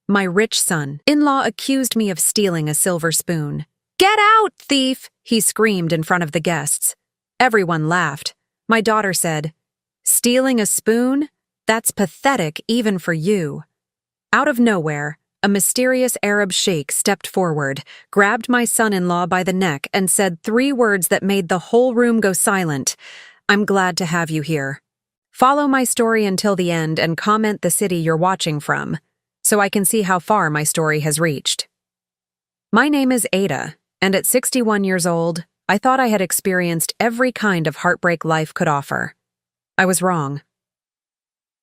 My rich son-in-law accused me of stealing a silver spoon. "Get out, thief!" he screamed in front of the guests. Everyone laughed. My daughter said, "Stealing a spoon? That's pathetic even for you." Out of nowhere, a mysterious Arab sheikh stepped forward, grabbed my son-in-law by the neck, and said 3 words that made the whole room go silent. "I'm glad to have you here. Follow my story until the end and comment the city you're watching from, so I can see how far my story has reached." My name is Ada, and at 61 years old, I thought I had experienced every kind of heartbreak life could offer. I was wrong.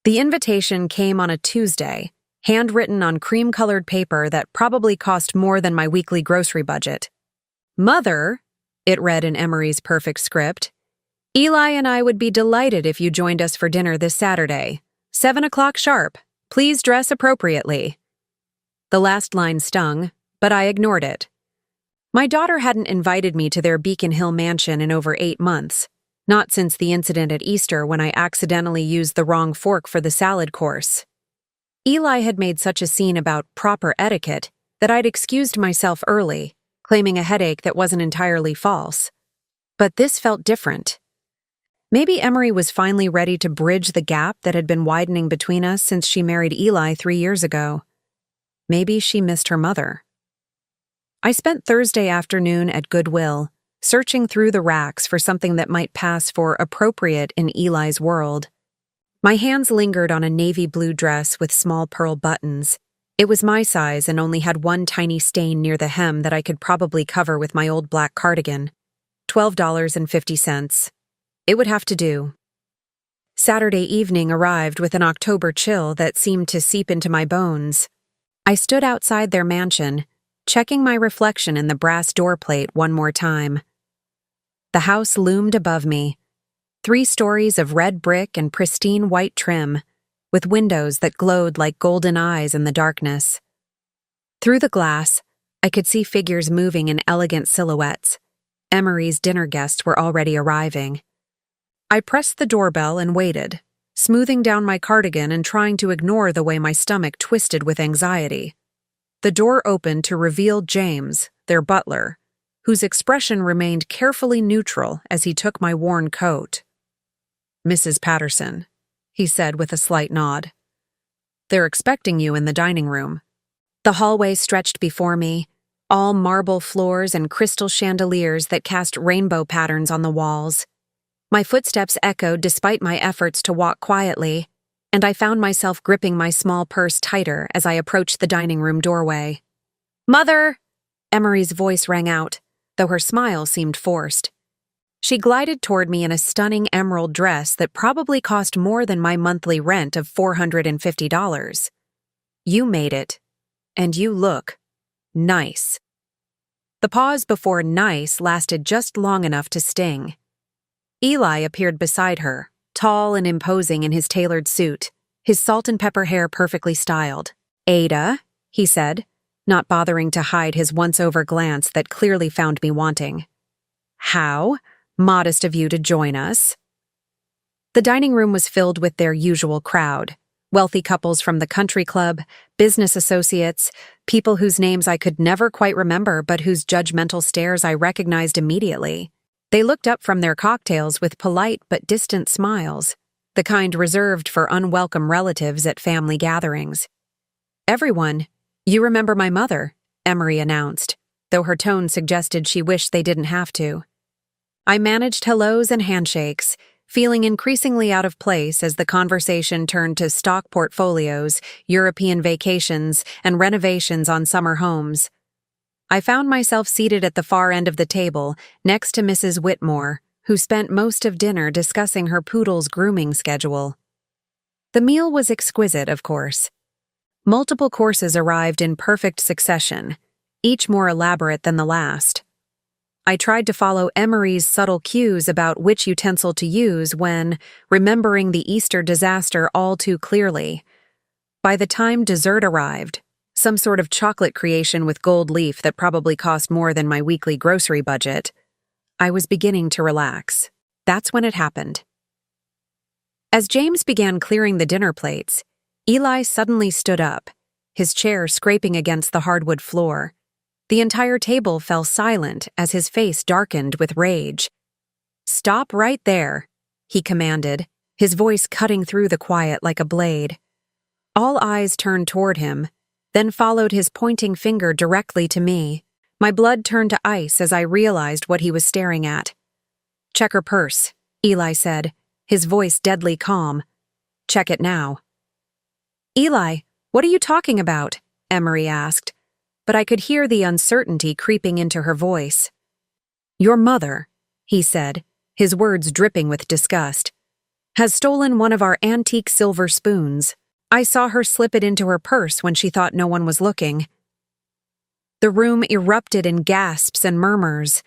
The invitation came on a Tuesday, handwritten on cream-colored paper that probably cost more than my weekly grocery budget. "Mother," it read in Emery's perfect script, "Eli and I would be delighted if you joined us for dinner this Saturday, 7 o'clock sharp. Please dress appropriately." The last line stung, but I ignored it. My daughter hadn't invited me to their Beacon Hill mansion in over 8 months, not since the incident at Easter when I accidentally used the wrong fork for the salad course. Eli had made such a scene about proper etiquette that I'd excused myself early, claiming a headache that wasn't entirely false. But this felt different. Maybe Emery was finally ready to bridge the gap that had been widening between us since she married Eli 3 years ago. Maybe she missed her mother. I spent Thursday afternoon at Goodwill, searching through the racks for something that might pass for appropriate in Eli's world. My hands lingered on a navy blue dress with small pearl buttons. It was my size and only had one tiny stain near the hem that I could probably cover with my old black cardigan. $12.50. It would have to do. Saturday evening arrived with an October chill that seemed to seep into my bones. I stood outside their mansion, checking my reflection in the brass doorplate one more time. The house loomed above me, 3 stories of red brick and pristine white trim, with windows that glowed like golden eyes in the darkness. Through the glass, I could see figures moving in elegant silhouettes. Emery's dinner guests were already arriving. I pressed the doorbell and waited, smoothing down my cardigan and trying to ignore the way my stomach twisted with anxiety. The door opened to reveal James, their butler, whose expression remained carefully neutral as he took my worn coat. "Mrs. Patterson," he said with a slight nod. "They're expecting you in the dining room." The hallway stretched before me, all marble floors and crystal chandeliers that cast rainbow patterns on the walls. My footsteps echoed despite my efforts to walk quietly, and I found myself gripping my small purse tighter as I approached the dining room doorway. "Mother!" Emery's voice rang out, though her smile seemed forced. She glided toward me in a stunning emerald dress that probably cost more than my monthly rent of $450. "You made it, and you look nice." The pause before nice lasted just long enough to sting. Eli appeared beside her, tall and imposing in his tailored suit, his salt and pepper hair perfectly styled. "Ada," he said, not bothering to hide his once-over glance that clearly found me wanting. "How modest of you to join us." The dining room was filled with their usual crowd, wealthy couples from the country club, business associates, people whose names I could never quite remember but whose judgmental stares I recognized immediately. They looked up from their cocktails with polite but distant smiles, the kind reserved for unwelcome relatives at family gatherings. "Everyone, you remember my mother," Emery announced, though her tone suggested she wished they didn't have to. I managed hellos and handshakes, feeling increasingly out of place as the conversation turned to stock portfolios, European vacations, and renovations on summer homes. I found myself seated at the far end of the table, next to Mrs. Whitmore, who spent most of dinner discussing her poodle's grooming schedule. The meal was exquisite, of course. Multiple courses arrived in perfect succession, each more elaborate than the last. I tried to follow Emery's subtle cues about which utensil to use when, remembering the Easter disaster all too clearly. By the time dessert arrived, some sort of chocolate creation with gold leaf that probably cost more than my weekly grocery budget, I was beginning to relax. That's when it happened. As James began clearing the dinner plates, Eli suddenly stood up, his chair scraping against the hardwood floor. The entire table fell silent as his face darkened with rage. "Stop right there," he commanded, his voice cutting through the quiet like a blade. All eyes turned toward him, then followed his pointing finger directly to me. My blood turned to ice as I realized what he was staring at. "Check her purse," Eli said, his voice deadly calm. "Check it now." "Eli, what are you talking about?" Emery asked, but I could hear the uncertainty creeping into her voice. "Your mother," he said, his words dripping with disgust, "has stolen one of our antique silver spoons. I saw her slip it into her purse when she thought no one was looking." The room erupted in gasps and murmurs.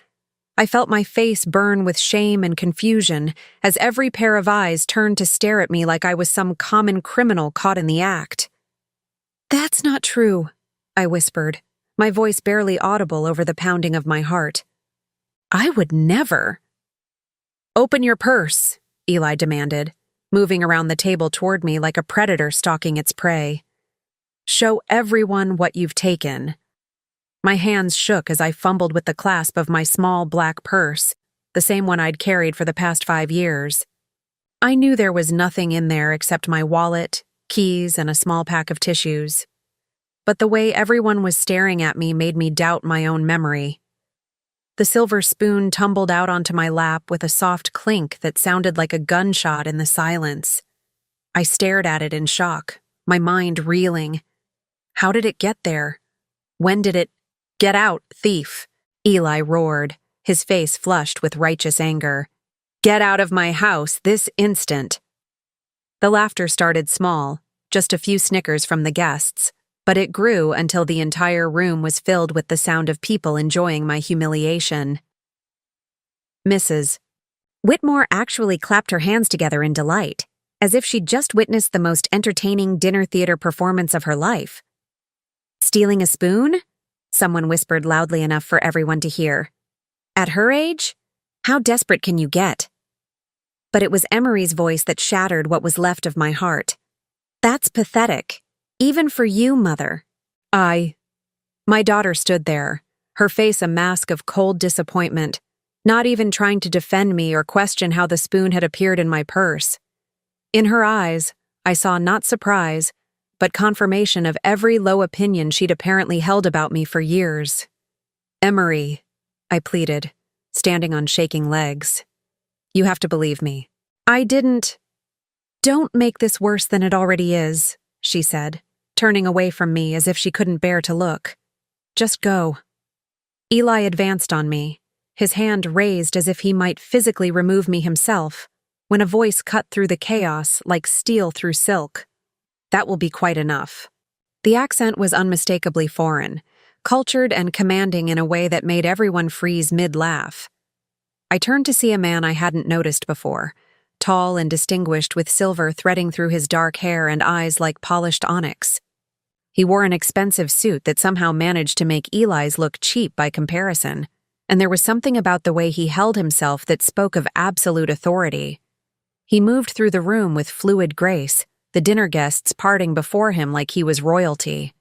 I felt my face burn with shame and confusion as every pair of eyes turned to stare at me like I was some common criminal caught in the act. "That's not true," I whispered, my voice barely audible over the pounding of my heart. "I would never." "Open your purse," Eli demanded, moving around the table toward me like a predator stalking its prey. "Show everyone what you've taken." My hands shook as I fumbled with the clasp of my small black purse, the same one I'd carried for the past 5 years. I knew there was nothing in there except my wallet, keys, and a small pack of tissues. But the way everyone was staring at me made me doubt my own memory. The silver spoon tumbled out onto my lap with a soft clink that sounded like a gunshot in the silence. I stared at it in shock, my mind reeling. How did it get there? When did it— "Get out, thief," Eli roared, his face flushed with righteous anger. "Get out of my house this instant." The laughter started small, just a few snickers from the guests, but it grew until the entire room was filled with the sound of people enjoying my humiliation. Mrs. Whitmore actually clapped her hands together in delight, as if she'd just witnessed the most entertaining dinner theater performance of her life. "Stealing a spoon?" Someone whispered loudly enough for everyone to hear. "At her age? How desperate can you get?" But it was Emery's voice that shattered what was left of my heart. "That's pathetic. Even for you, Mother." My daughter stood there, her face a mask of cold disappointment, not even trying to defend me or question how the spoon had appeared in my purse. In her eyes, I saw not surprise, but confirmation of every low opinion she'd apparently held about me for years. "Emery," I pleaded, standing on shaking legs. "You have to believe me. I didn't—" "Don't make this worse than it already is," she said, turning away from me as if she couldn't bear to look. "Just go." Eli advanced on me, his hand raised as if he might physically remove me himself, when a voice cut through the chaos like steel through silk. "That will be quite enough." The accent was unmistakably foreign, cultured and commanding in a way that made everyone freeze mid-laugh. I turned to see a man I hadn't noticed before, tall and distinguished with silver threading through his dark hair and eyes like polished onyx. He wore an expensive suit that somehow managed to make Eli's look cheap by comparison, and there was something about the way he held himself that spoke of absolute authority. He moved through the room with fluid grace, the dinner guests parting before him like he was royalty.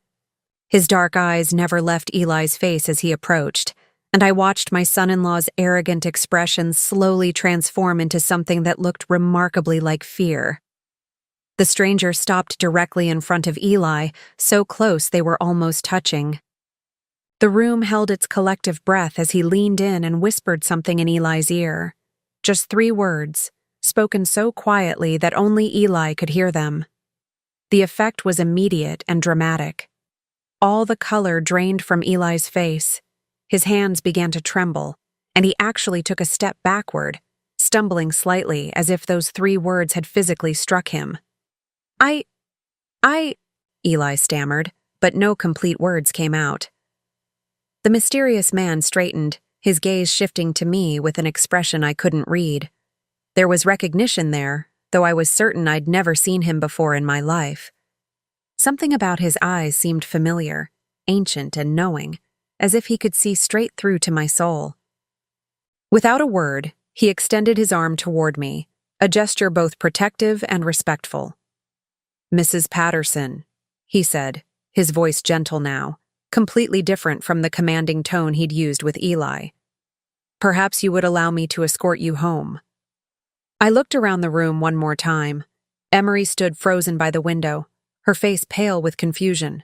His dark eyes never left Eli's face as he approached, and I watched my son-in-law's arrogant expression slowly transform into something that looked remarkably like fear. The stranger stopped directly in front of Eli, so close they were almost touching. The room held its collective breath as he leaned in and whispered something in Eli's ear. Just 3 words, spoken so quietly that only Eli could hear them. The effect was immediate and dramatic. All the color drained from Eli's face. His hands began to tremble, and he actually took a step backward, stumbling slightly as if those 3 words had physically struck him. I, Eli stammered, but no complete words came out. The mysterious man straightened, his gaze shifting to me with an expression I couldn't read. There was recognition there, though I was certain I'd never seen him before in my life. Something about his eyes seemed familiar, ancient and knowing, as if he could see straight through to my soul. Without a word, he extended his arm toward me, a gesture both protective and respectful. "Mrs. Patterson," he said, his voice gentle now, completely different from the commanding tone he'd used with Eli. "Perhaps you would allow me to escort you home." I looked around the room one more time. Emery stood frozen by the window, her face pale with confusion.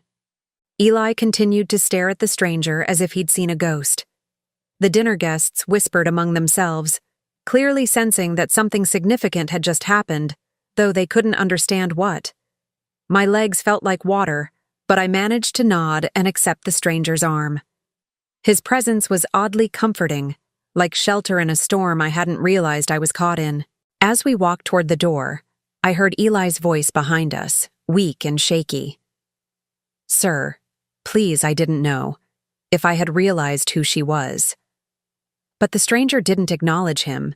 Eli continued to stare at the stranger as if he'd seen a ghost. The dinner guests whispered among themselves, clearly sensing that something significant had just happened, though they couldn't understand what. My legs felt like water, but I managed to nod and accept the stranger's arm. His presence was oddly comforting, like shelter in a storm I hadn't realized I was caught in. As we walked toward the door, I heard Eli's voice behind us, weak and shaky. "Sir, please, I didn't know. If I had realized who she was." But the stranger didn't acknowledge him.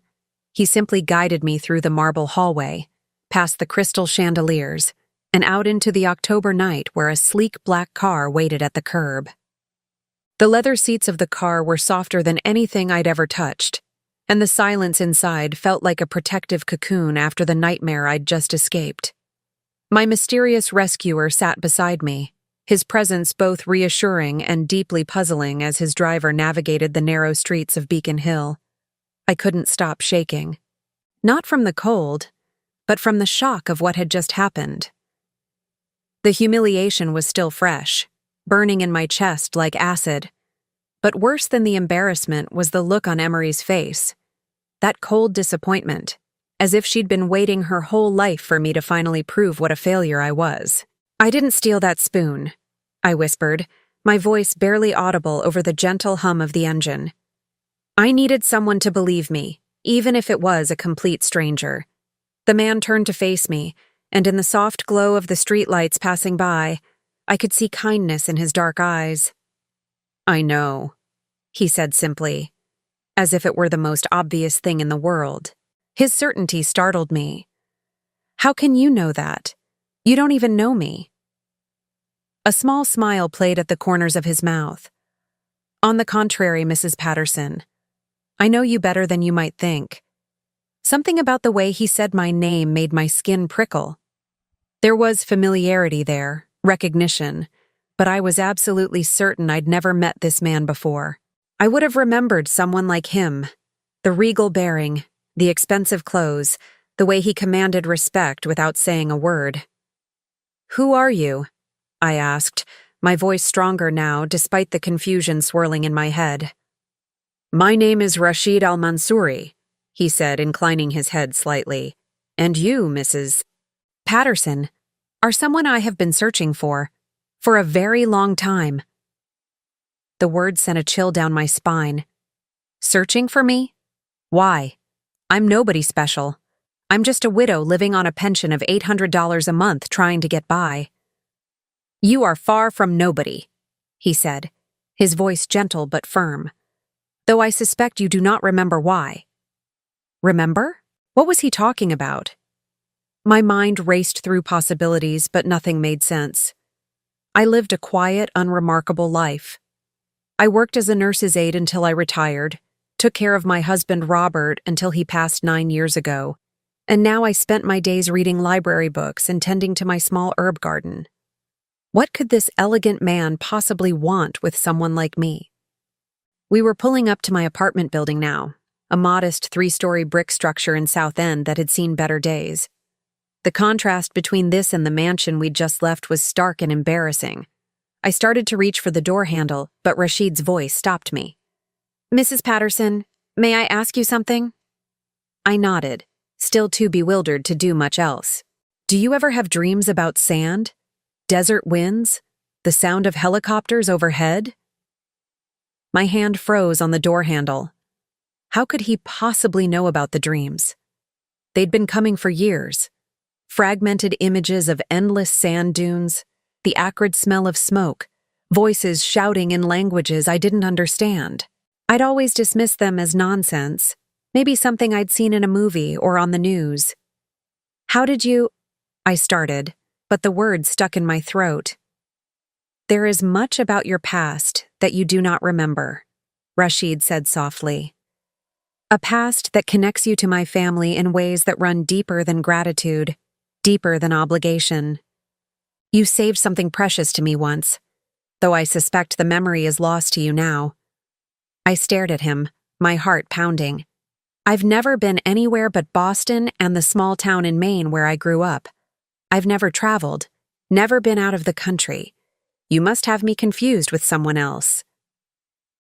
He simply guided me through the marble hallway, past the crystal chandeliers, and out into the October night where a sleek black car waited at the curb. The leather seats of the car were softer than anything I'd ever touched, and the silence inside felt like a protective cocoon after the nightmare I'd just escaped. My mysterious rescuer sat beside me, his presence both reassuring and deeply puzzling as his driver navigated the narrow streets of Beacon Hill. I couldn't stop shaking. Not from the cold, but from the shock of what had just happened. The humiliation was still fresh, burning in my chest like acid. But worse than the embarrassment was the look on Emery's face. That cold disappointment, as if she'd been waiting her whole life for me to finally prove what a failure I was. "I didn't steal that spoon," I whispered, my voice barely audible over the gentle hum of the engine. I needed someone to believe me, even if it was a complete stranger. The man turned to face me, and in the soft glow of the streetlights passing by, I could see kindness in his dark eyes. "I know," he said simply, as if it were the most obvious thing in the world. His certainty startled me. "How can you know that? You don't even know me." A small smile played at the corners of his mouth. "On the contrary, Mrs. Patterson, I know you better than you might think." Something about the way he said my name made my skin prickle. There was familiarity there, recognition, but I was absolutely certain I'd never met this man before. I would have remembered someone like him, the regal bearing, the expensive clothes, the way he commanded respect without saying a word. "Who are you?" I asked, my voice stronger now despite the confusion swirling in my head. "My name is Rashid Al-Mansouri," he said, inclining his head slightly. "And you, Mrs. Patterson, are someone I have been searching for a very long time." The word sent a chill down my spine. "Searching for me? Why? I'm nobody special. I'm just a widow living on a pension of $800 a month trying to get by." "You are far from nobody," he said, his voice gentle but firm. "Though I suspect you do not remember why." Remember? What was he talking about? My mind raced through possibilities, but nothing made sense. I lived a quiet, unremarkable life. I worked as a nurse's aide until I retired, took care of my husband Robert until he passed 9 years ago, and now I spent my days reading library books and tending to my small herb garden. What could this elegant man possibly want with someone like me? We were pulling up to my apartment building now, a modest 3-story brick structure in South End that had seen better days. The contrast between this and the mansion we'd just left was stark and embarrassing. I started to reach for the door handle, but Rashid's voice stopped me. "Mrs. Patterson, may I ask you something?" I nodded, still too bewildered to do much else. "Do you ever have dreams about sand? Desert winds? The sound of helicopters overhead?" My hand froze on the door handle. How could he possibly know about the dreams? They'd been coming for years. Fragmented images of endless sand dunes, the acrid smell of smoke, voices shouting in languages I didn't understand. I'd always dismissed them as nonsense, maybe something I'd seen in a movie or on the news. "How did you—" I started, but the words stuck in my throat. "There is much about your past that you do not remember," Rashid said softly. "A past that connects you to my family in ways that run deeper than gratitude, deeper than obligation. You saved something precious to me once, though I suspect the memory is lost to you now. I stared at him, my heart pounding. I've never been anywhere but Boston and the small town in Maine where I grew up. I've never traveled, never been out of the country. You must have me confused with someone else.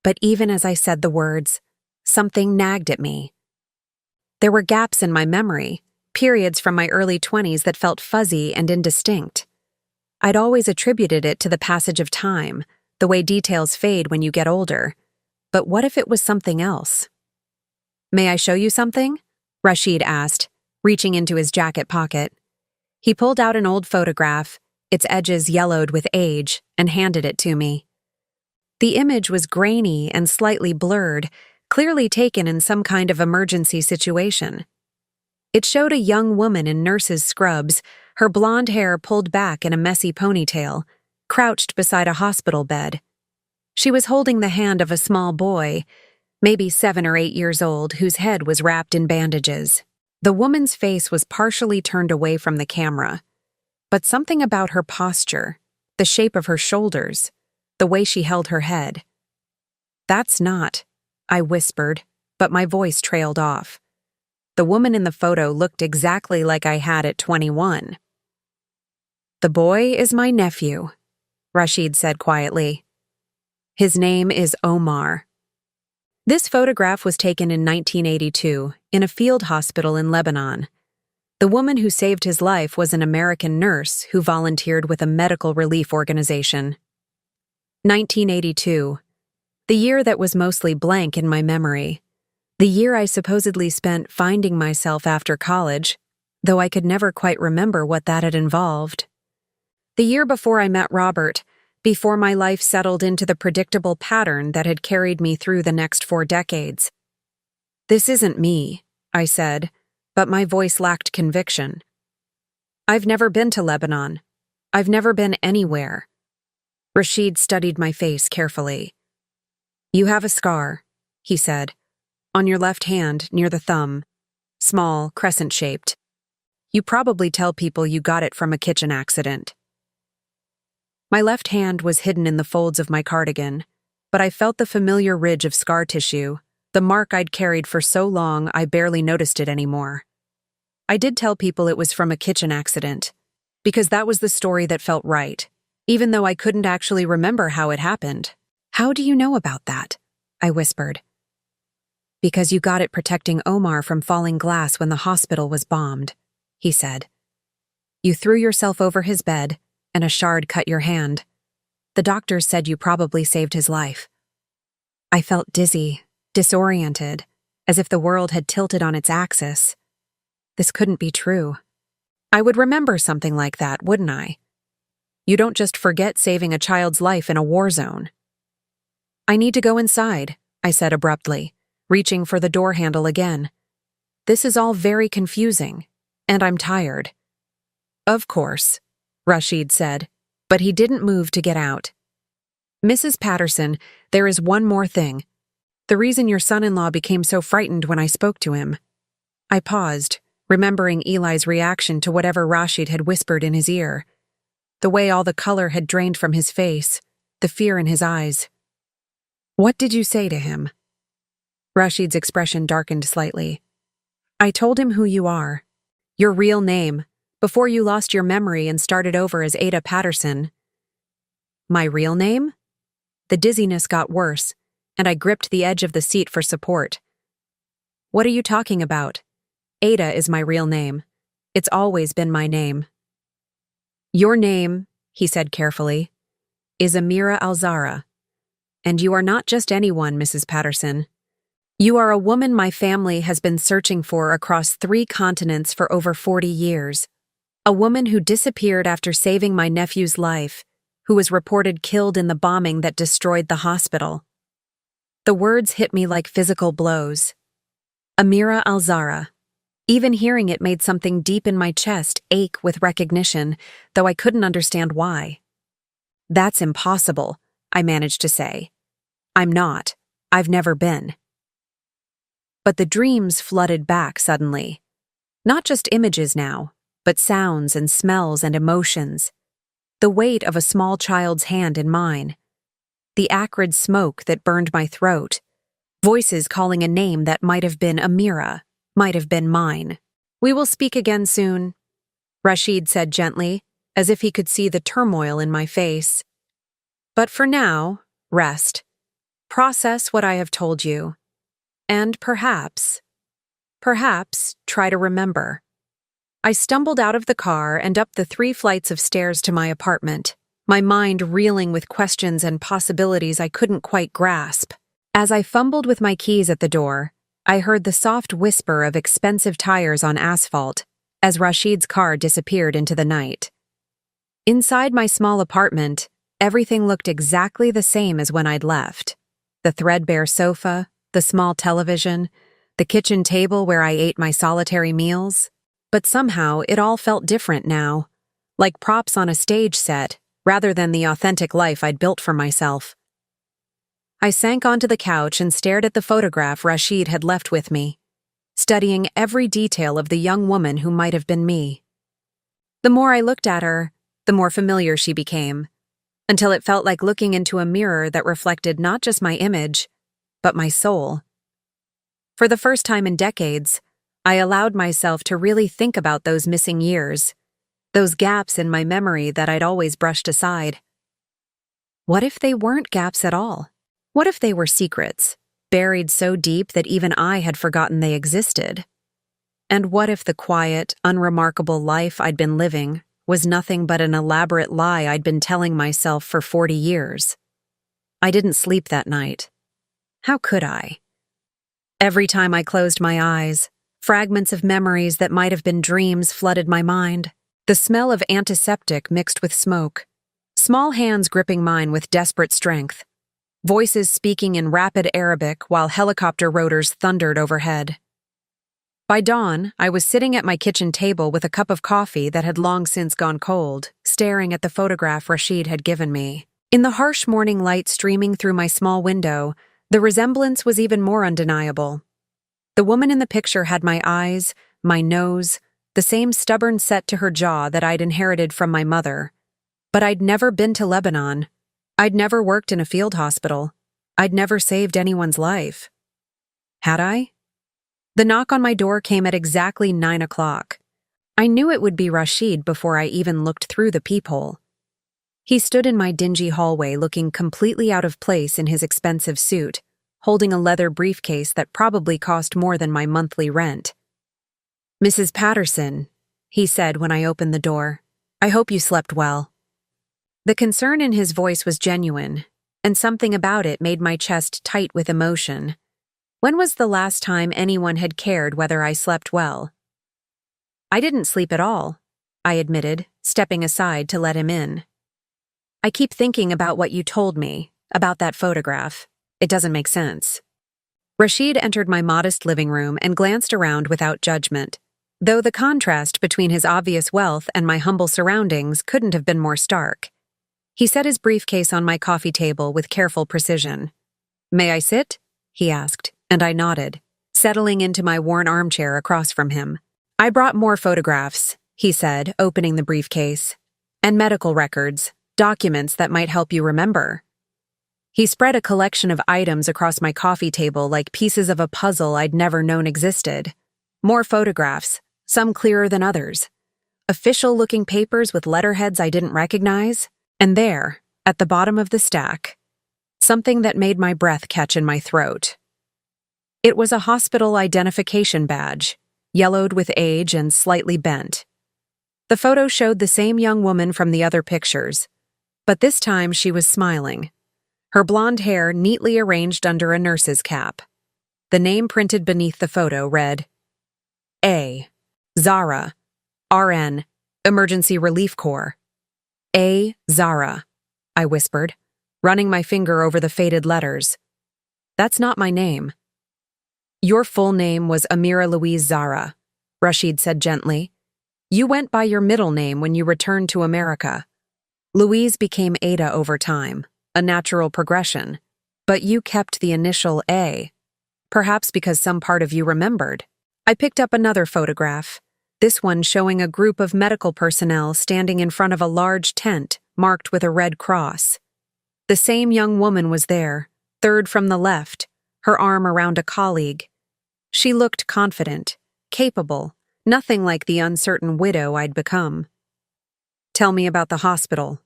But even as I said the words, something nagged at me. There were gaps in my memory, periods from my early 20s that felt fuzzy and indistinct. I'd always attributed it to the passage of time, the way details fade when you get older. But what if it was something else? May I show you something? Rashid asked, reaching into his jacket pocket. He pulled out an old photograph, its edges yellowed with age, and handed it to me. The image was grainy and slightly blurred, clearly taken in some kind of emergency situation. It showed a young woman in nurse's scrubs, her blonde hair pulled back in a messy ponytail, crouched beside a hospital bed. She was holding the hand of a small boy, maybe 7 or 8 years old, whose head was wrapped in bandages. The woman's face was partially turned away from the camera, but something about her posture, the shape of her shoulders, the way she held her head. "That's not," I whispered, but my voice trailed off. The woman in the photo looked exactly like I had at 21. "The boy is my nephew," Rashid said quietly. "His name is Omar." This photograph was taken in 1982 in a field hospital in Lebanon. The woman who saved his life was an American nurse who volunteered with a medical relief organization. 1982, the year that was mostly blank in my memory. The year I supposedly spent finding myself after college, though I could never quite remember what that had involved. The year before I met Robert, before my life settled into the predictable pattern that had carried me through the next 4 decades. "This isn't me," I said, but my voice lacked conviction. "I've never been to Lebanon. I've never been anywhere." Rashid studied my face carefully. "You have a scar," he said, "on your left hand near the thumb, small, crescent-shaped. You probably tell people you got it from a kitchen accident." My left hand was hidden in the folds of my cardigan, but I felt the familiar ridge of scar tissue, the mark I'd carried for so long I barely noticed it anymore. I did tell people it was from a kitchen accident, because that was the story that felt right, even though I couldn't actually remember how it happened. "How do you know about that?" I whispered. "Because you got it protecting Omar from falling glass when the hospital was bombed," he said. "You threw yourself over his bed, and a shard cut your hand. The doctors said you probably saved his life." I felt dizzy, disoriented, as if the world had tilted on its axis. This couldn't be true. I would remember something like that, wouldn't I? You don't just forget saving a child's life in a war zone. "I need to go inside," I said abruptly, reaching for the door handle again. "This is all very confusing, and I'm tired." "Of course," Rashid said, but he didn't move to get out. "Mrs. Patterson, there is one more thing. The reason your son-in-law became so frightened when I spoke to him." I paused, remembering Eli's reaction to whatever Rashid had whispered in his ear. The way all the color had drained from his face, the fear in his eyes. "What did you say to him?" Rashid's expression darkened slightly. "I told him who you are. Your real name, before you lost your memory and started over as Ada Patterson." "My real name?" The dizziness got worse, and I gripped the edge of the seat for support. "What are you talking about? Ada is my real name. It's always been my name." "Your name," he said carefully, "is Amira Alzara. And you are not just anyone, Mrs. Patterson. You are a woman my family has been searching for across 3 continents for over 40 years. A woman who disappeared after saving my nephew's life, who was reported killed in the bombing that destroyed the hospital." The words hit me like physical blows. Amira Alzara. Even hearing it made something deep in my chest ache with recognition, though I couldn't understand why. "That's impossible," I managed to say. "I'm not. I've never been." But the dreams flooded back suddenly. Not just images now, but sounds and smells and emotions. the weight of a small child's hand in mine, the acrid smoke that burned my throat, voices calling a name that might have been Amira, might have been mine. "We will speak again soon," Rashid said gently, as if he could see the turmoil in my face. "But for now, rest. Process what I have told you. And perhaps, try to remember." I stumbled out of the car and up the 3 flights of stairs to my apartment, my mind reeling with questions and possibilities I couldn't quite grasp. As I fumbled with my keys at the door, I heard the soft whisper of expensive tires on asphalt as Rashid's car disappeared into the night. Inside my small apartment, everything looked exactly the same as when I'd left. The threadbare sofa, the small television, the kitchen table where I ate my solitary meals. But somehow it all felt different now, like props on a stage set rather than the authentic life I'd built for myself. I sank onto the couch and stared at the photograph Rashid had left with me, studying every detail of the young woman who might have been me. The more I looked at her, the more familiar she became, until it felt like looking into a mirror that reflected not just my image, but my soul. For the first time in decades, I allowed myself to really think about those missing years, those gaps in my memory that I'd always brushed aside. What if they weren't gaps at all? What if they were secrets, buried so deep that even I had forgotten they existed? And what if the quiet, unremarkable life I'd been living was nothing but an elaborate lie I'd been telling myself for 40 years? I didn't sleep that night. How could I? Every time I closed my eyes, fragments of memories that might have been dreams flooded my mind. The smell of antiseptic mixed with smoke. Small hands gripping mine with desperate strength. Voices speaking in rapid Arabic while helicopter rotors thundered overhead. By dawn, I was sitting at my kitchen table with a cup of coffee that had long since gone cold, staring at the photograph Rashid had given me. In the harsh morning light streaming through my small window, the resemblance was even more undeniable. The woman in the picture had my eyes, my nose, the same stubborn set to her jaw that I'd inherited from my mother. But I'd never been to Lebanon. I'd never worked in a field hospital. I'd never saved anyone's life. Had I? The knock on my door came at exactly 9 o'clock. I knew it would be Rashid before I even looked through the peephole. He stood in my dingy hallway looking completely out of place in his expensive suit, holding a leather briefcase that probably cost more than my monthly rent. "Mrs. Patterson," he said when I opened the door, "I hope you slept well." The concern in his voice was genuine, and something about it made my chest tight with emotion. When was the last time anyone had cared whether I slept well? "I didn't sleep at all," I admitted, stepping aside to let him in. "I keep thinking about what you told me, about that photograph. It doesn't make sense." Rashid entered my modest living room and glanced around without judgment, though the contrast between his obvious wealth and my humble surroundings couldn't have been more stark. He set his briefcase on my coffee table with careful precision. "May I sit?" he asked, and I nodded, settling into my worn armchair across from him. "I brought more photographs," he said, opening the briefcase, "and medical records, documents that might help you remember." He spread a collection of items across my coffee table like pieces of a puzzle I'd never known existed. More photographs, some clearer than others. Official-looking papers with letterheads I didn't recognize. And there, at the bottom of the stack, something that made my breath catch in my throat. It was a hospital identification badge, yellowed with age and slightly bent. The photo showed the same young woman from the other pictures, but this time she was smiling. Her blonde hair neatly arranged under a nurse's cap. The name printed beneath the photo read, A. Zara, RN, Emergency Relief Corps. A. Zara, I whispered, running my finger over the faded letters. "That's not my name." "Your full name was Amira Louise Zara," Rashid said gently. "You went by your middle name when you returned to America. Louise became Ada over time, a natural progression, but you kept the initial A, perhaps because some part of you remembered." I picked up another photograph, this one showing a group of medical personnel standing in front of a large tent marked with a red cross. The same young woman was there, third from the left, her arm around a colleague. She looked confident, capable, nothing like the uncertain widow I'd become. "Tell me about the hospital,"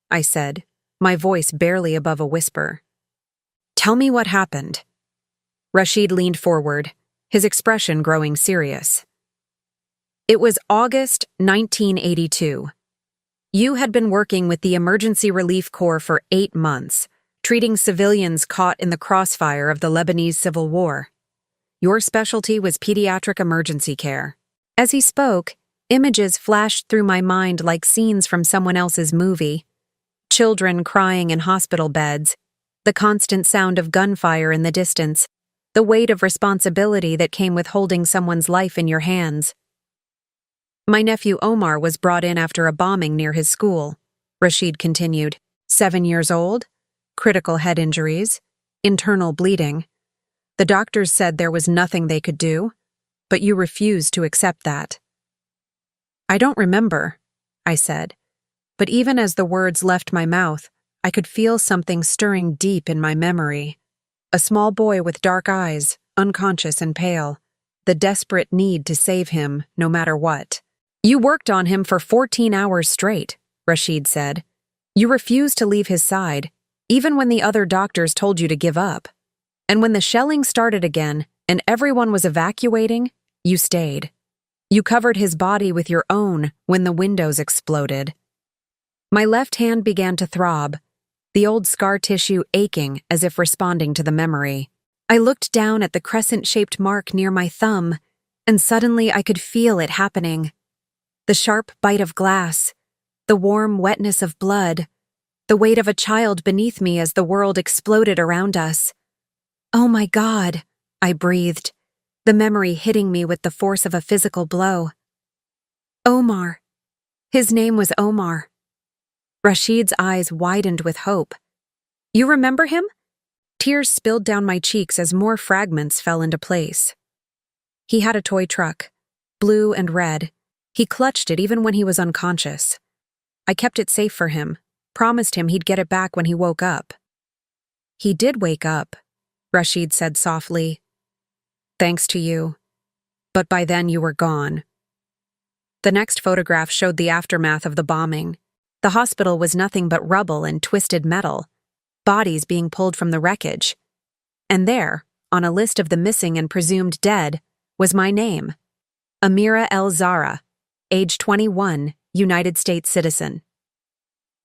I said, my voice barely above a whisper. "Tell me what happened." Rashid leaned forward, his expression growing serious. "It was August 1982. You had been working with the Emergency Relief Corps for 8 months, treating civilians caught in the crossfire of the Lebanese Civil War. Your specialty was pediatric emergency care." As he spoke, images flashed through my mind like scenes from someone else's movie. Children crying in hospital beds, the constant sound of gunfire in the distance, the weight of responsibility that came with holding someone's life in your hands. "My nephew Omar was brought in after a bombing near his school," Rashid continued. 7 years old, critical head injuries, internal bleeding. The doctors said there was nothing they could do, but you refused to accept that." "I don't remember," I said, but even as the words left my mouth, I could feel something stirring deep in my memory. A small boy with dark eyes, unconscious and pale, the desperate need to save him no matter what. "You worked on him for 14 hours straight," Rashid said. "You refused to leave his side, even when the other doctors told you to give up. And when the shelling started again and everyone was evacuating, you stayed. You covered his body with your own when the windows exploded." My left hand began to throb, the old scar tissue aching as if responding to the memory. I looked down at the crescent-shaped mark near my thumb, and suddenly I could feel it happening. The sharp bite of glass, the warm wetness of blood, the weight of a child beneath me as the world exploded around us. "Oh my God," I breathed, the memory hitting me with the force of a physical blow. "Omar." His name was Omar. Rashid's eyes widened with hope. "You remember him?" Tears spilled down my cheeks as more fragments fell into place. "He had a toy truck, blue and red. He clutched it even when he was unconscious. I kept it safe for him, promised him he'd get it back when he woke up." "He did wake up," Rashid said softly. "Thanks to you. But by then you were gone." The next photograph showed the aftermath of the bombing. The hospital was nothing but rubble and twisted metal, bodies being pulled from the wreckage. And there, on a list of the missing and presumed dead, was my name. Amira El Zahra, age 21, United States citizen.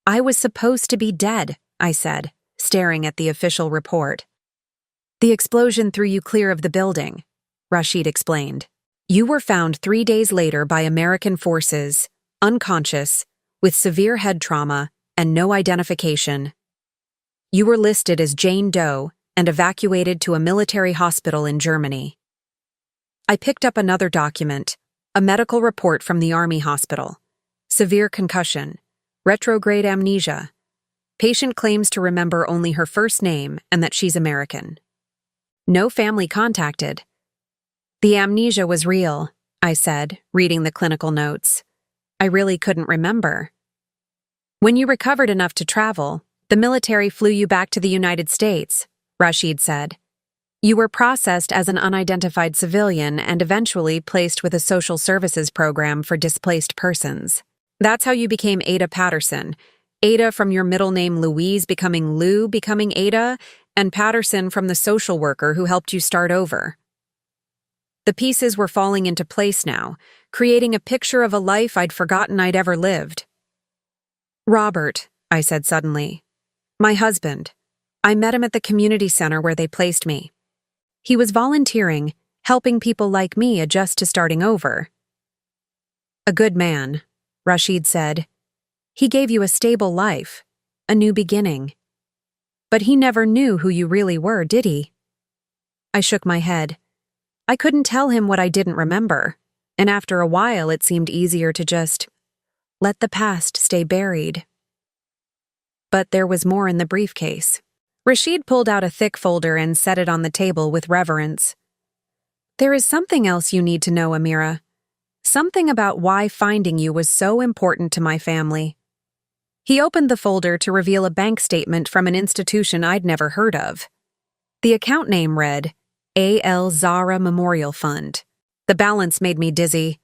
"I was supposed to be dead," I said, staring at the official report. "The explosion threw you clear of the building," Rashid explained. "You were found 3 days later by American forces, unconscious, with severe head trauma and no identification. You were listed as Jane Doe and evacuated to a military hospital in Germany." I picked up another document, a medical report from the Army hospital. Severe concussion, retrograde amnesia. Patient claims to remember only her first name and that she's American. No family contacted. "The amnesia was real," I said, reading the clinical notes. "I really couldn't remember." "When you recovered enough to travel, the military flew you back to the United States," Rashid said. "You were processed as an unidentified civilian and eventually placed with a social services program for displaced persons. That's how you became Ada Patterson. Ada from your middle name Louise becoming Lou becoming Ada, and Patterson from the social worker who helped you start over." The pieces were falling into place now, creating a picture of a life I'd forgotten I'd ever lived. "Robert," I said suddenly. "My husband. I met him at the community center where they placed me. He was volunteering, helping people like me adjust to starting over." "A good man," Rashid said. "He gave you a stable life, a new beginning. But he never knew who you really were, did he?" I shook my head. I couldn't tell him what I didn't remember, and after a while it seemed easier to just let the past stay buried. But there was more in the briefcase. Rashid pulled out a thick folder and set it on the table with reverence. "There is something else you need to know, Amira. Something about why finding you was so important to my family. He opened the folder to reveal a bank statement from an institution I'd never heard of. The account name read, A.L. Zara Memorial Fund. The balance made me dizzy.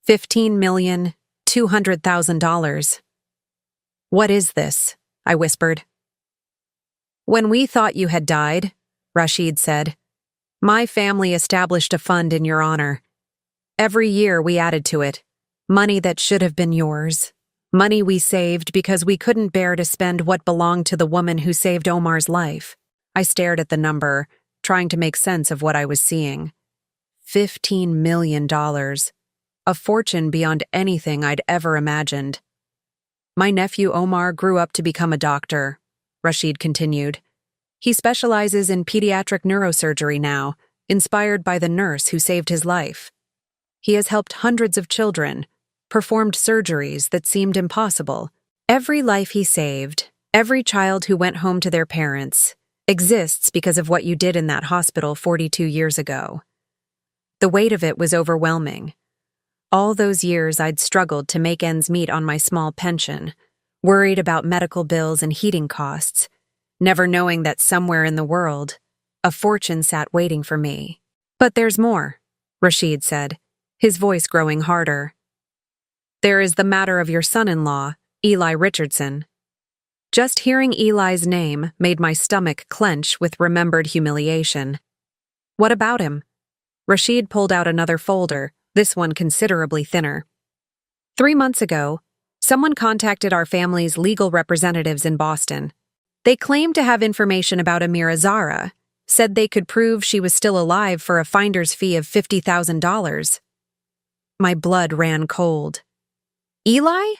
$15,200,000. What is this? I whispered. When we thought you had died, Rashid said, my family established a fund in your honor. Every year we added to it, money that should have been yours. Money we saved because we couldn't bear to spend what belonged to the woman who saved Omar's life. I stared at the number, trying to make sense of what I was seeing. $15 million. A fortune beyond anything I'd ever imagined. My nephew Omar grew up to become a doctor, Rashid continued. He specializes in pediatric neurosurgery now, inspired by the nurse who saved his life. He has helped hundreds of children, performed surgeries that seemed impossible. Every life he saved, every child who went home to their parents, exists because of what you did in that hospital 42 years ago. The weight of it was overwhelming. All those years I'd struggled to make ends meet on my small pension, worried about medical bills and heating costs, never knowing that somewhere in the world, a fortune sat waiting for me. But there's more, Rashid said, his voice growing harder. There is the matter of your son-in-law, Eli Richardson. Just hearing Eli's name made my stomach clench with remembered humiliation. What about him? Rashid pulled out another folder, this one considerably thinner. 3 months ago, someone contacted our family's legal representatives in Boston. They claimed to have information about Amira Zara, said they could prove she was still alive for a finder's fee of $50,000. My blood ran cold. Eli?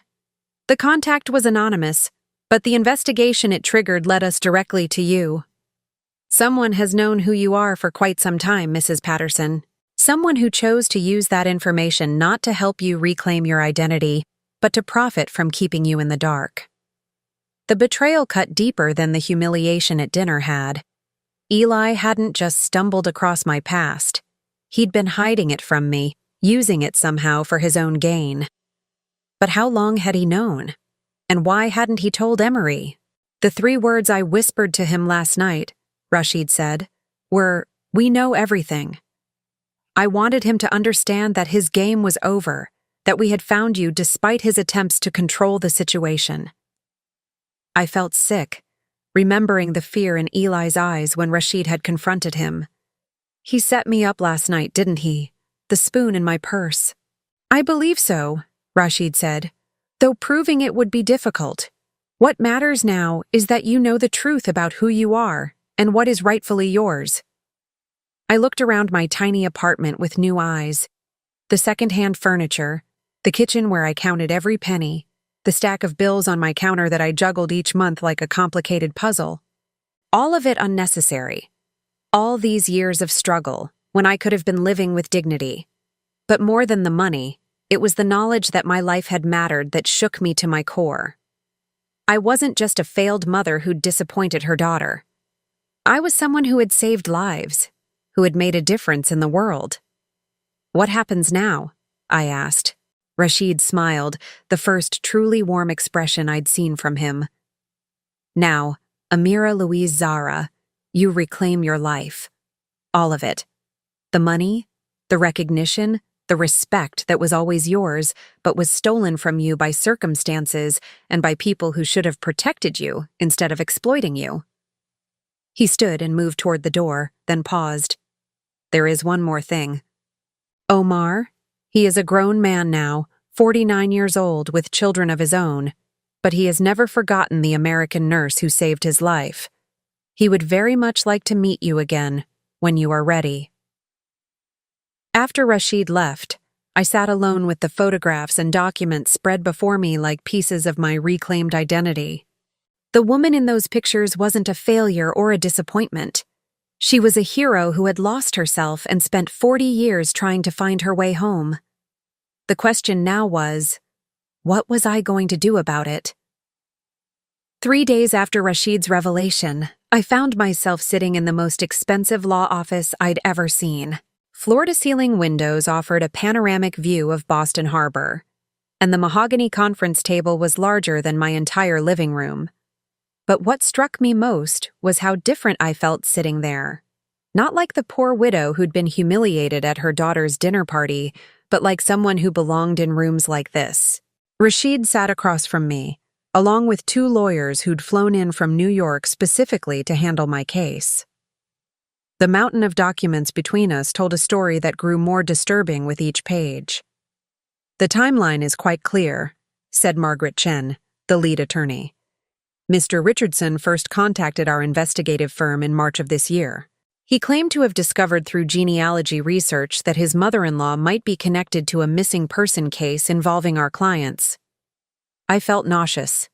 The contact was anonymous, but the investigation it triggered led us directly to you. Someone has known who you are for quite some time, Mrs. Patterson. Someone who chose to use that information not to help you reclaim your identity, but to profit from keeping you in the dark. The betrayal cut deeper than the humiliation at dinner had. Eli hadn't just stumbled across my past. He'd been hiding it from me, using it somehow for his own gain. But how long had he known? And why hadn't he told Emery? The 3 words I whispered to him last night, Rashid said, were, "We know everything." I wanted him to understand that his game was over, that we had found you despite his attempts to control the situation. I felt sick, remembering the fear in Eli's eyes when Rashid had confronted him. He set me up last night, didn't he? The spoon in my purse. I believe so, Rashid said, though proving it would be difficult. What matters now is that you know the truth about who you are and what is rightfully yours. I looked around my tiny apartment with new eyes. The second-hand furniture, the kitchen where I counted every penny, the stack of bills on my counter that I juggled each month like a complicated puzzle. All of it unnecessary. All these years of struggle, when I could have been living with dignity. But more than the money, it was the knowledge that my life had mattered that shook me to my core. I wasn't just a failed mother who'd disappointed her daughter. I was someone who had saved lives, who had made a difference in the world. What happens now? I asked. Rashid smiled, the first truly warm expression I'd seen from him. Now, Amira Louise Zara, you reclaim your life. All of it. The money, the recognition, the respect that was always yours, but was stolen from you by circumstances and by people who should have protected you instead of exploiting you. He stood and moved toward the door, then paused. There is one more thing. Omar? He is a grown man now, 49 years old, with children of his own, but he has never forgotten the American nurse who saved his life. He would very much like to meet you again, when you are ready. After Rashid left, I sat alone with the photographs and documents spread before me like pieces of my reclaimed identity. The woman in those pictures wasn't a failure or a disappointment. She was a hero who had lost herself and spent 40 years trying to find her way home. The question now was, what was I going to do about it? 3 days after Rashid's revelation, I found myself sitting in the most expensive law office I'd ever seen. Floor-to-ceiling windows offered a panoramic view of Boston Harbor, and the mahogany conference table was larger than my entire living room. But what struck me most was how different I felt sitting there. Not like the poor widow who'd been humiliated at her daughter's dinner party, but like someone who belonged in rooms like this. Rashid sat across from me, along with 2 lawyers who'd flown in from New York specifically to handle my case. The mountain of documents between us told a story that grew more disturbing with each page. "The timeline is quite clear," said Margaret Chen, the lead attorney. "Mr. Richardson first contacted our investigative firm in March of this year. He claimed to have discovered through genealogy research that his mother-in-law might be connected to a missing person case involving our clients." I felt nauseous.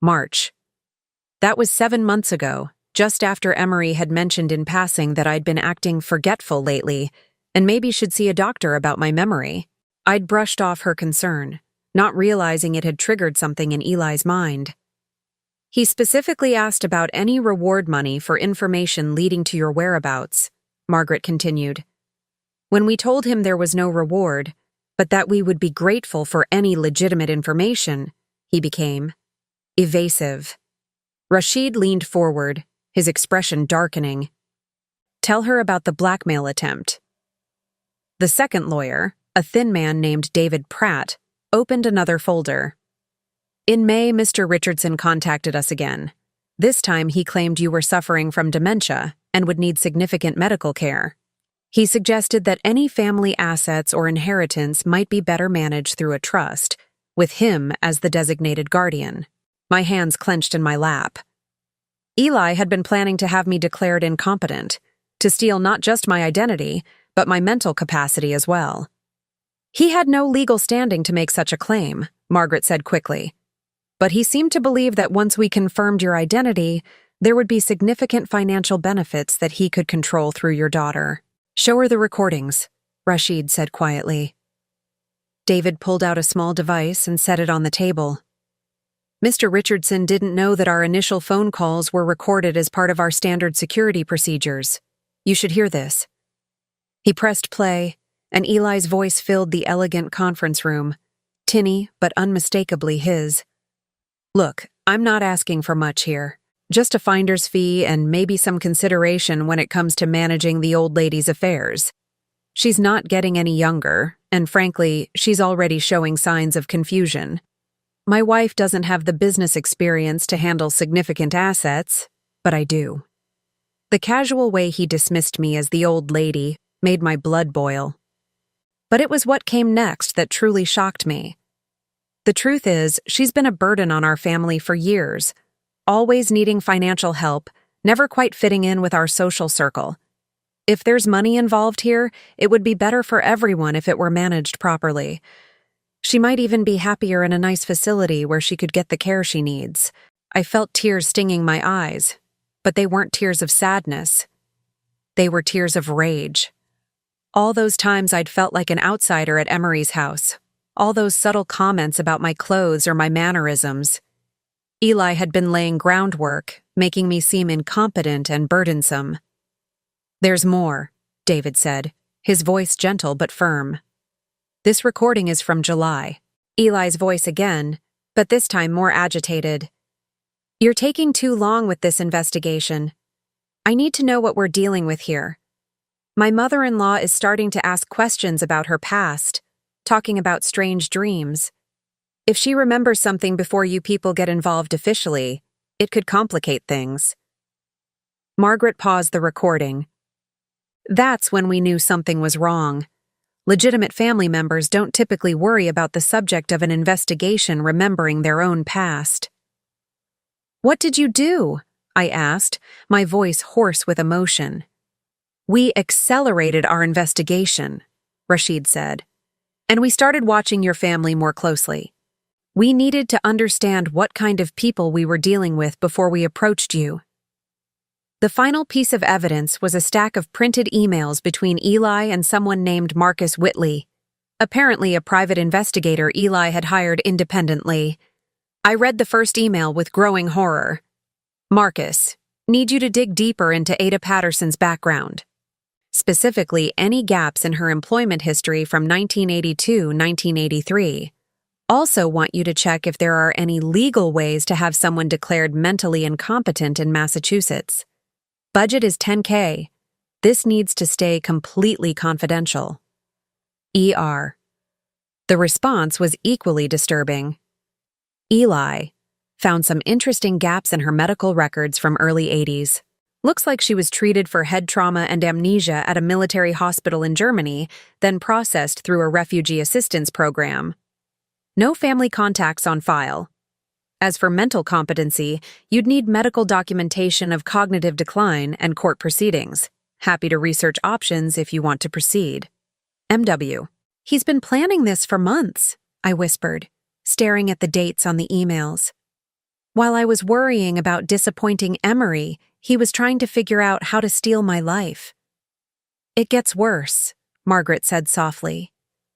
March. That was 7 months ago, just after Emery had mentioned in passing that I'd been acting forgetful lately and maybe should see a doctor about my memory. I'd brushed off her concern, not realizing it had triggered something in Eli's mind. "He specifically asked about any reward money for information leading to your whereabouts," Margaret continued. "When we told him there was no reward, but that we would be grateful for any legitimate information, he became evasive." Rashid leaned forward, his expression darkening. "Tell her about the blackmail attempt." The second lawyer, a thin man named David Pratt, opened another folder. "In May, Mr. Richardson contacted us again. This time he claimed you were suffering from dementia and would need significant medical care. He suggested that any family assets or inheritance might be better managed through a trust, with him as the designated guardian." My hands clenched in my lap. Eli had been planning to have me declared incompetent, to steal not just my identity, but my mental capacity as well. "He had no legal standing to make such a claim," Margaret said quickly. "But he seemed to believe that once we confirmed your identity, there would be significant financial benefits that he could control through your daughter." "Show her the recordings," Rashid said quietly. David pulled out a small device and set it on the table. "Mr. Richardson didn't know that our initial phone calls were recorded as part of our standard security procedures. You should hear this." He pressed play, and Eli's voice filled the elegant conference room, tinny but unmistakably his. "Look, I'm not asking for much here. Just a finder's fee and maybe some consideration when it comes to managing the old lady's affairs. She's not getting any younger, and frankly, she's already showing signs of confusion. My wife doesn't have the business experience to handle significant assets, but I do." The casual way he dismissed me as the old lady made my blood boil. But it was what came next that truly shocked me. The truth is, she's been a burden on our family for years, always needing financial help, never quite fitting in with our social circle. If there's money involved here, it would be better for everyone if it were managed properly. She might even be happier in a nice facility where she could get the care she needs. I felt tears stinging my eyes, but they weren't tears of sadness. They were tears of rage. All those times I'd felt like an outsider at Emery's house, all those subtle comments about my clothes or my mannerisms. Eli had been laying groundwork, making me seem incompetent and burdensome. "There's more," David said, his voice gentle but firm. "This recording is from July." Eli's voice again, but this time more agitated. "You're taking too long with this investigation. I need to know what we're dealing with here. My mother-in-law is starting to ask questions about her past, talking about strange dreams. If she remembers something before you people get involved officially, it could complicate things." Margaret paused the recording. That's when we knew something was wrong. Legitimate family members don't typically worry about the subject of an investigation remembering their own past. "What did you do?" I asked, my voice hoarse with emotion. "We accelerated our investigation," Rashid said, "and we started watching your family more closely. We needed to understand what kind of people we were dealing with before we approached you." The final piece of evidence was a stack of printed emails between Eli and someone named Marcus Whitley, apparently a private investigator Eli had hired independently. I read the first email with growing horror. "Marcus, need you to dig deeper into Ada Patterson's background. specifically any gaps in her employment history from 1982-1983. Also want you to check if there are any legal ways to have someone declared mentally incompetent in Massachusetts. Budget is $10K. This needs to stay completely confidential. ER. The response was equally disturbing. Eli found some interesting gaps in her medical records from early 80s. Looks like she was treated for head trauma and amnesia at a military hospital in Germany, then processed through a refugee assistance program. No family contacts on file. As for mental competency, you'd need medical documentation of cognitive decline and court proceedings. Happy to research options if you want to proceed. MW. He's been planning this for months, I whispered, staring at the dates on the emails. While I was worrying about disappointing Emery, he was trying to figure out how to steal my life. It gets worse, Margaret said softly.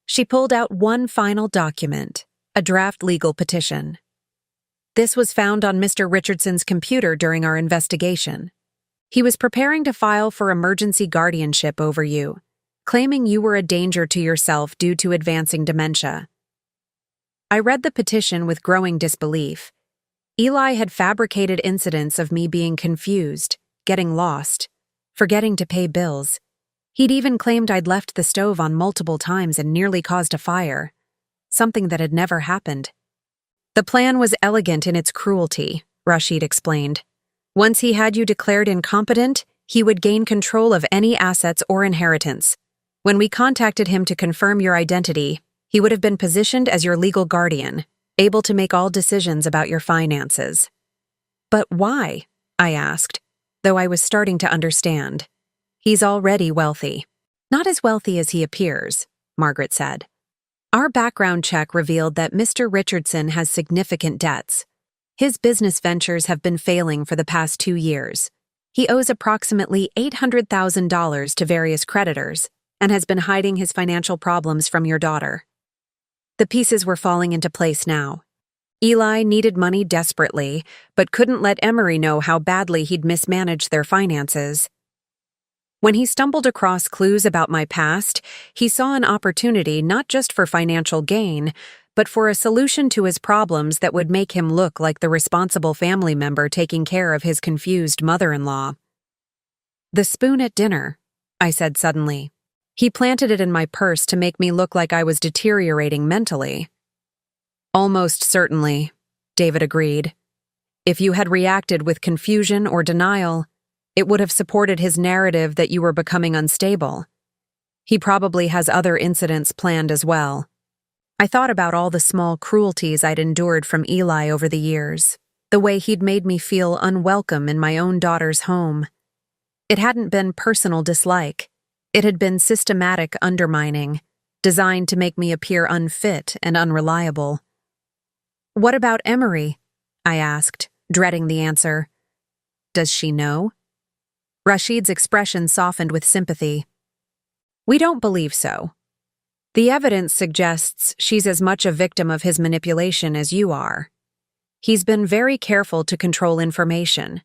She pulled out one final document, a draft legal petition. This was found on Mr. Richardson's computer during our investigation. He was preparing to file for emergency guardianship over you, claiming you were a danger to yourself due to advancing dementia. I read the petition with growing disbelief. Eli had fabricated incidents of me being confused, getting lost, forgetting to pay bills. He'd even claimed I'd left the stove on multiple times and nearly caused a fire, something that had never happened. The plan was elegant in its cruelty, Rashid explained. Once he had you declared incompetent, he would gain control of any assets or inheritance. When we contacted him to confirm your identity, he would have been positioned as your legal guardian, able to make all decisions about your finances. But why? I asked, though I was starting to understand. He's already wealthy. Not as wealthy as he appears, Margaret said. Our background check revealed that Mr. Richardson has significant debts. His business ventures have been failing for the past 2 years. He owes approximately $800,000 to various creditors and has been hiding his financial problems from your daughter. The pieces were falling into place now. Eli needed money desperately, but couldn't let Emery know how badly he'd mismanaged their finances. When he stumbled across clues about my past, he saw an opportunity not just for financial gain, but for a solution to his problems that would make him look like the responsible family member taking care of his confused mother-in-law. The spoon at dinner, I said suddenly. He planted it in my purse to make me look like I was deteriorating mentally. Almost certainly, David agreed. If you had reacted with confusion or denial, it would have supported his narrative that you were becoming unstable. He probably has other incidents planned as well. I thought about all the small cruelties I'd endured from Eli over the years, the way he'd made me feel unwelcome in my own daughter's home. It hadn't been personal dislike. It had been systematic undermining, designed to make me appear unfit and unreliable. What about Emery? I asked, dreading the answer. Does she know? Rashid's expression softened with sympathy. We don't believe so. The evidence suggests she's as much a victim of his manipulation as you are. He's been very careful to control information,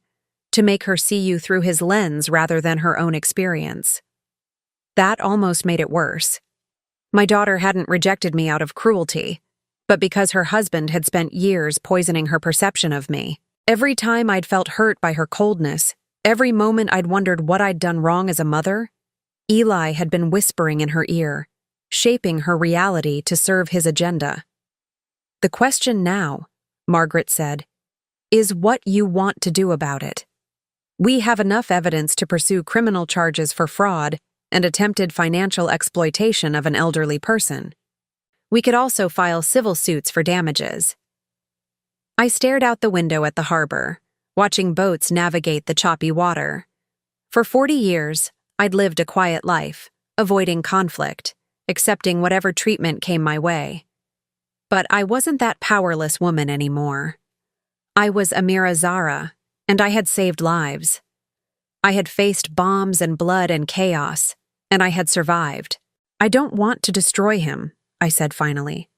to make her see you through his lens rather than her own experience. That almost made it worse. My daughter hadn't rejected me out of cruelty, but because her husband had spent years poisoning her perception of me. Every time I'd felt hurt by her coldness, every moment I'd wondered what I'd done wrong as a mother, Eli had been whispering in her ear, shaping her reality to serve his agenda. The question now, Margaret said, is what you want to do about it. We have enough evidence to pursue criminal charges for fraud and attempted financial exploitation of an elderly person. We could also file civil suits for damages. I stared out the window at the harbor, watching boats navigate the choppy water. For 40 years, I'd lived a quiet life, avoiding conflict, accepting whatever treatment came my way. But I wasn't that powerless woman anymore. I was Amira Zara, and I had saved lives. I had faced bombs and blood and chaos, and I had survived. I don't want to destroy him, I said finally.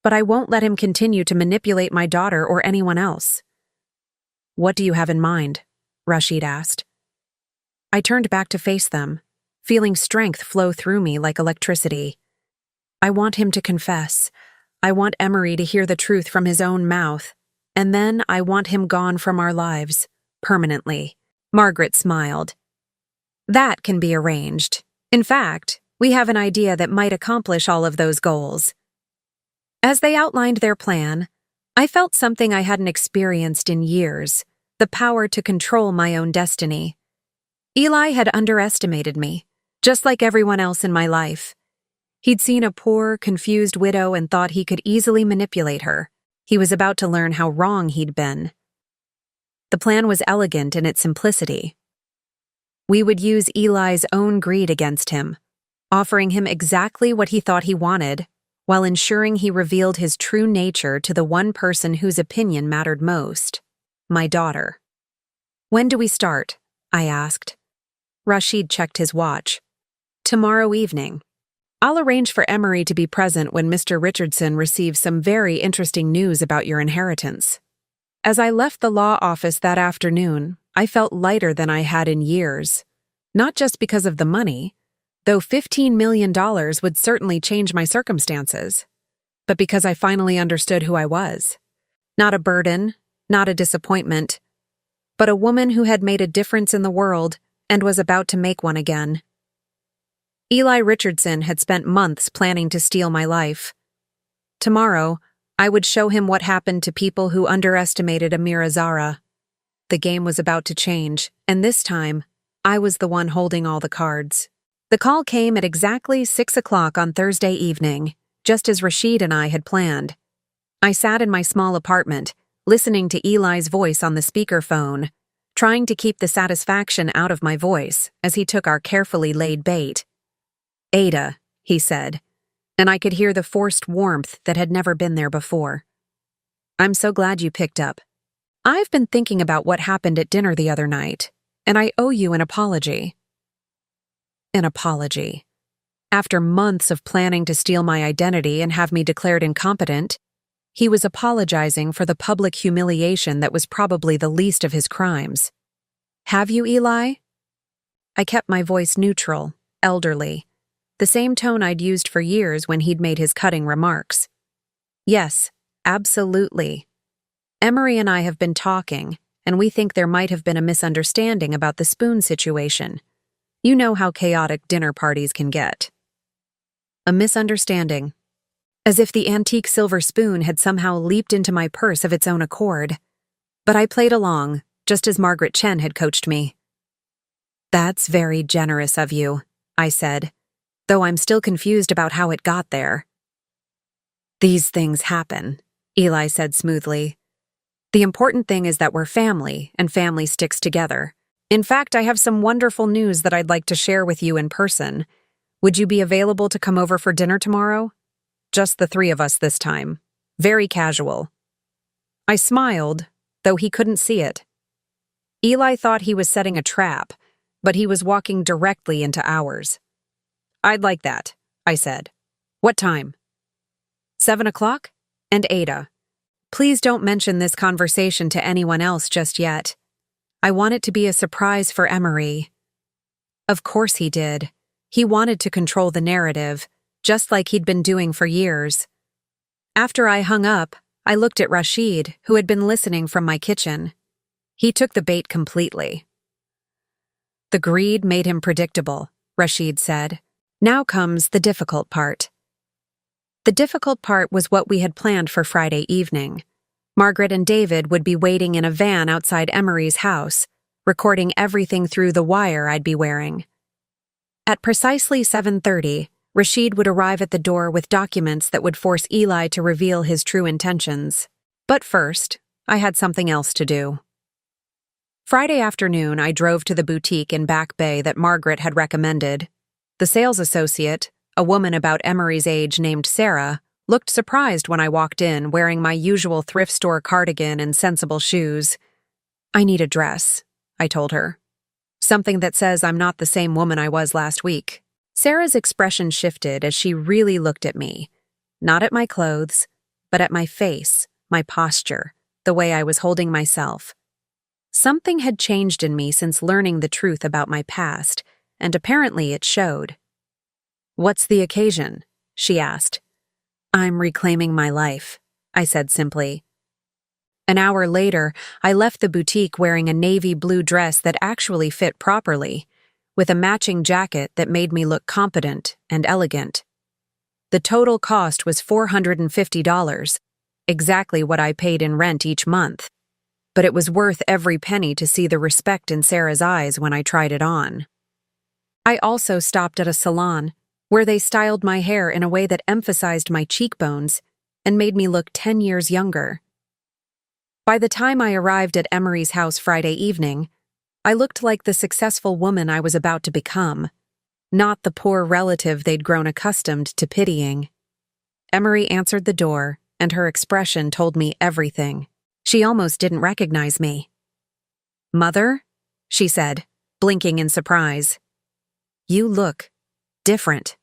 But I won't let him continue to manipulate my daughter or anyone else. What do you have in mind? Rashid asked. I turned back to face them, feeling strength flow through me like electricity. I want him to confess. I want Emery to hear the truth from his own mouth. And then I want him gone from our lives, permanently. Margaret smiled. That can be arranged. In fact, we have an idea that might accomplish all of those goals. As they outlined their plan, I felt something I hadn't experienced in years, the power to control my own destiny. Eli had underestimated me, just like everyone else in my life. He'd seen a poor, confused widow and thought he could easily manipulate her. He was about to learn how wrong he'd been. The plan was elegant in its simplicity. We would use Eli's own greed against him, offering him exactly what he thought he wanted, while ensuring he revealed his true nature to the one person whose opinion mattered most, my daughter. When do we start? I asked. Rashid checked his watch. Tomorrow evening. I'll arrange for Emery to be present when Mr. Richardson receives some very interesting news about your inheritance. As I left the law office that afternoon, I felt lighter than I had in years. Not just because of the money, though $15 million would certainly change my circumstances, but because I finally understood who I was. Not a burden, not a disappointment, but a woman who had made a difference in the world and was about to make one again. Eli Richardson had spent months planning to steal my life. Tomorrow, I would show him what happened to people who underestimated Amira Zara. The game was about to change, and this time, I was the one holding all the cards. The call came at exactly 6 o'clock on Thursday evening, just as Rashid and I had planned. I sat in my small apartment, listening to Eli's voice on the speakerphone, trying to keep the satisfaction out of my voice as he took our carefully laid bait. Ada, he said, and I could hear the forced warmth that had never been there before. I'm so glad you picked up. I've been thinking about what happened at dinner the other night, and I owe you an apology. An apology. After months of planning to steal my identity and have me declared incompetent, he was apologizing for the public humiliation that was probably the least of his crimes. Have you, Eli? I kept my voice neutral, elderly, the same tone I'd used for years when he'd made his cutting remarks. Yes, absolutely. Emery and I have been talking, and we think there might have been a misunderstanding about the spoon situation. You know how chaotic dinner parties can get. A misunderstanding. As if the antique silver spoon had somehow leaped into my purse of its own accord. But I played along, just as Margaret Chen had coached me. That's very generous of you, I said, though I'm still confused about how it got there. These things happen, Eli said smoothly. The important thing is that we're family, and family sticks together. In fact, I have some wonderful news that I'd like to share with you in person. Would you be available to come over for dinner tomorrow? Just the three of us this time. Very casual. I smiled, though he couldn't see it. Eli thought he was setting a trap, but he was walking directly into ours. I'd like that, I said. What time? 7 o'clock? And Ada. Please don't mention this conversation to anyone else just yet. I want it to be a surprise for Emery. Of course he did. He wanted to control the narrative, just like he'd been doing for years. After I hung up, I looked at Rashid, who had been listening from my kitchen. He took the bait completely. The greed made him predictable, Rashid said. Now comes the difficult part. The difficult part was what we had planned for Friday evening. Margaret and David would be waiting in a van outside Emery's house, recording everything through the wire I'd be wearing. At precisely 7:30, Rashid would arrive at the door with documents that would force Eli to reveal his true intentions. But first, I had something else to do. Friday afternoon, I drove to the boutique in Back Bay that Margaret had recommended. The sales associate, a woman about Emery's age named Sarah, looked surprised when I walked in wearing my usual thrift store cardigan and sensible shoes. I need a dress, I told her. Something that says I'm not the same woman I was last week. Sarah's expression shifted as she really looked at me. Not at my clothes, but at my face, my posture, the way I was holding myself. Something had changed in me since learning the truth about my past, and apparently it showed. "What's the occasion?" she asked. "I'm reclaiming my life," I said simply. An hour later, I left the boutique wearing a navy blue dress that actually fit properly, with a matching jacket that made me look competent and elegant. The total cost was $450, exactly what I paid in rent each month, but it was worth every penny to see the respect in Sarah's eyes when I tried it on. I also stopped at a salon, where they styled my hair in a way that emphasized my cheekbones and made me look 10 years younger. By the time I arrived at Emery's house Friday evening, I looked like the successful woman I was about to become, not the poor relative they'd grown accustomed to pitying. Emery answered the door, and her expression told me everything. She almost didn't recognize me. "Mother?" she said, blinking in surprise. "You look different."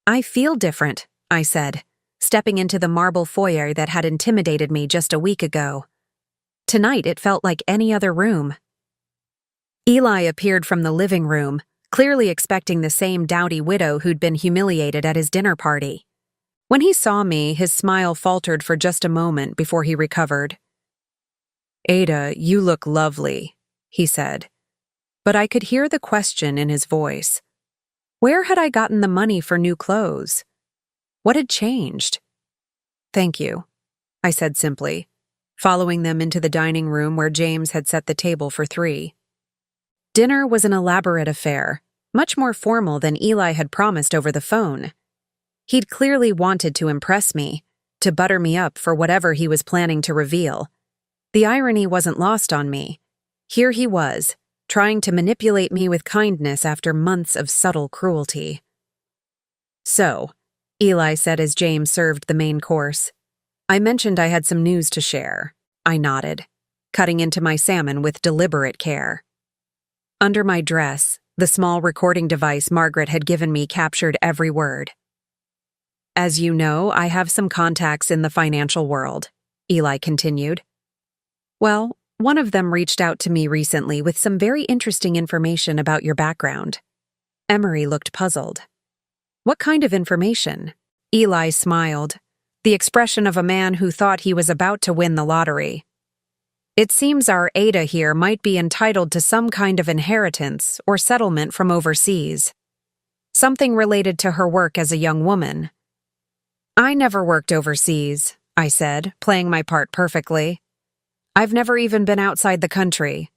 "I feel different," I said, stepping into the marble foyer that had intimidated me just a week ago. Tonight it felt like any other room. Eli appeared from the living room, clearly expecting the same dowdy widow who'd been humiliated at his dinner party. When he saw me, his smile faltered for just a moment before he recovered. "Ada, you look lovely," he said, but I could hear the question in his voice. Where had I gotten the money for new clothes? What had changed? "Thank you," I said simply, following them into the dining room where James had set the table for 3. Dinner was an elaborate affair, much more formal than Eli had promised over the phone. He'd clearly wanted to impress me, to butter me up for whatever he was planning to reveal. The irony wasn't lost on me. Here he was, trying to manipulate me with kindness after months of subtle cruelty. "So," Eli said as James served the main course, "I mentioned I had some news to share." I nodded, cutting into my salmon with deliberate care. Under my dress, the small recording device Margaret had given me captured every word. "As you know, I have some contacts in the financial world," Eli continued. "Well, one of them reached out to me recently with some very interesting information about your background." Emery looked puzzled. "What kind of information?" Eli smiled, the expression of a man who thought he was about to win the lottery. "It seems our Ada here might be entitled to some kind of inheritance or settlement from overseas. Something related to her work as a young woman." "I never worked overseas," I said, playing my part perfectly. "I've never even been outside the country."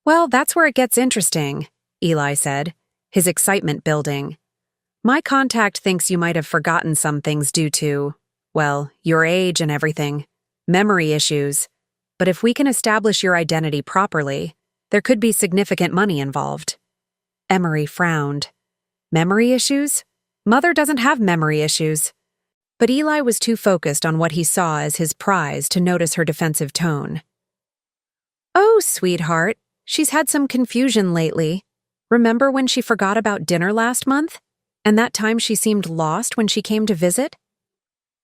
"Well, that's where it gets interesting," Eli said, his excitement building. "My contact thinks you might have forgotten some things due to, well, your age and everything, memory issues. But if we can establish your identity properly, there could be significant money involved." Emery frowned. "Memory issues? Mother doesn't have memory issues." But Eli was too focused on what he saw as his prize to notice her defensive tone. "Oh, sweetheart, she's had some confusion lately. Remember when she forgot about dinner last month? And that time she seemed lost when she came to visit?"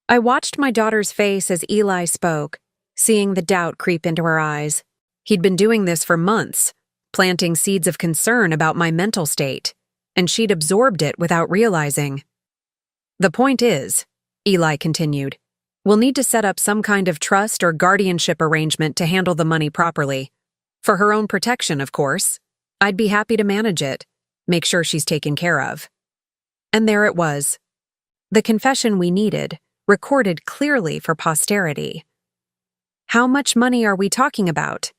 I watched my daughter's face as Eli spoke, seeing the doubt creep into her eyes. He'd been doing this for months, planting seeds of concern about my mental state, and she'd absorbed it without realizing. "The point is," Eli continued, "we'll need to set up some kind of trust or guardianship arrangement to handle the money properly. For her own protection, of course. I'd be happy to manage it, make sure she's taken care of." And there it was. The confession we needed, recorded clearly for posterity. "How much money are we talking about?"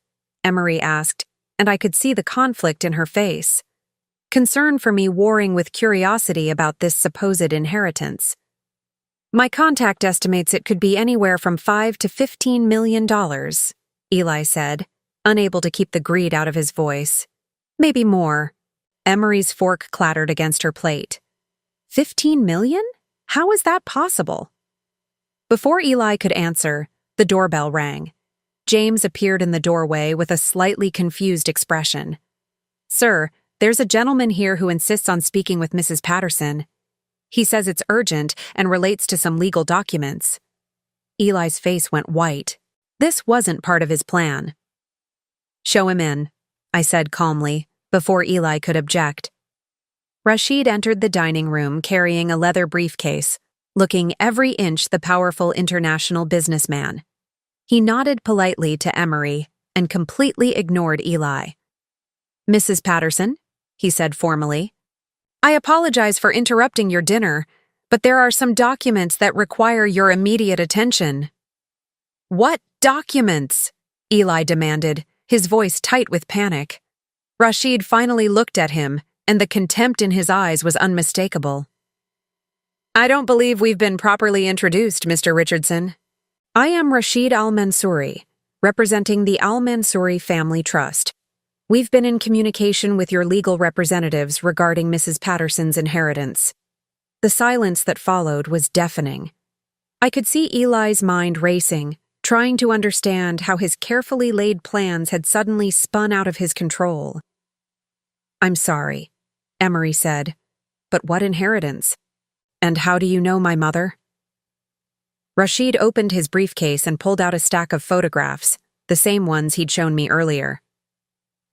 Emery asked, and I could see the conflict in her face. Concern for me warring with curiosity about this supposed inheritance. "My contact estimates it could be anywhere from $5 to $15 million, Eli said, unable to keep the greed out of his voice. "Maybe more." Emery's fork clattered against her plate. $15 million? How is that possible? Before Eli could answer, the doorbell rang. James appeared in the doorway with a slightly confused expression. "Sir, there's a gentleman here who insists on speaking with Mrs. Patterson. He says it's urgent and relates to some legal documents." Eli's face went white. This wasn't part of his plan. "Show him in," I said calmly, before Eli could object. Rashid entered the dining room carrying a leather briefcase, looking every inch the powerful international businessman. He nodded politely to Emery and completely ignored Eli. "Mrs. Patterson," he said formally, "I apologize for interrupting your dinner, but there are some documents that require your immediate attention." "What documents?" Eli demanded, his voice tight with panic. Rashid finally looked at him, and the contempt in his eyes was unmistakable. "I don't believe we've been properly introduced, Mr. Richardson. I am Rashid Al-Mansouri, representing the Al-Mansouri Family Trust. We've been in communication with your legal representatives regarding Mrs. Patterson's inheritance." The silence that followed was deafening. I could see Eli's mind racing, trying to understand how his carefully laid plans had suddenly spun out of his control. "I'm sorry," Emery said, "but what inheritance? And how do you know my mother?" Rashid opened his briefcase and pulled out a stack of photographs, the same ones he'd shown me earlier.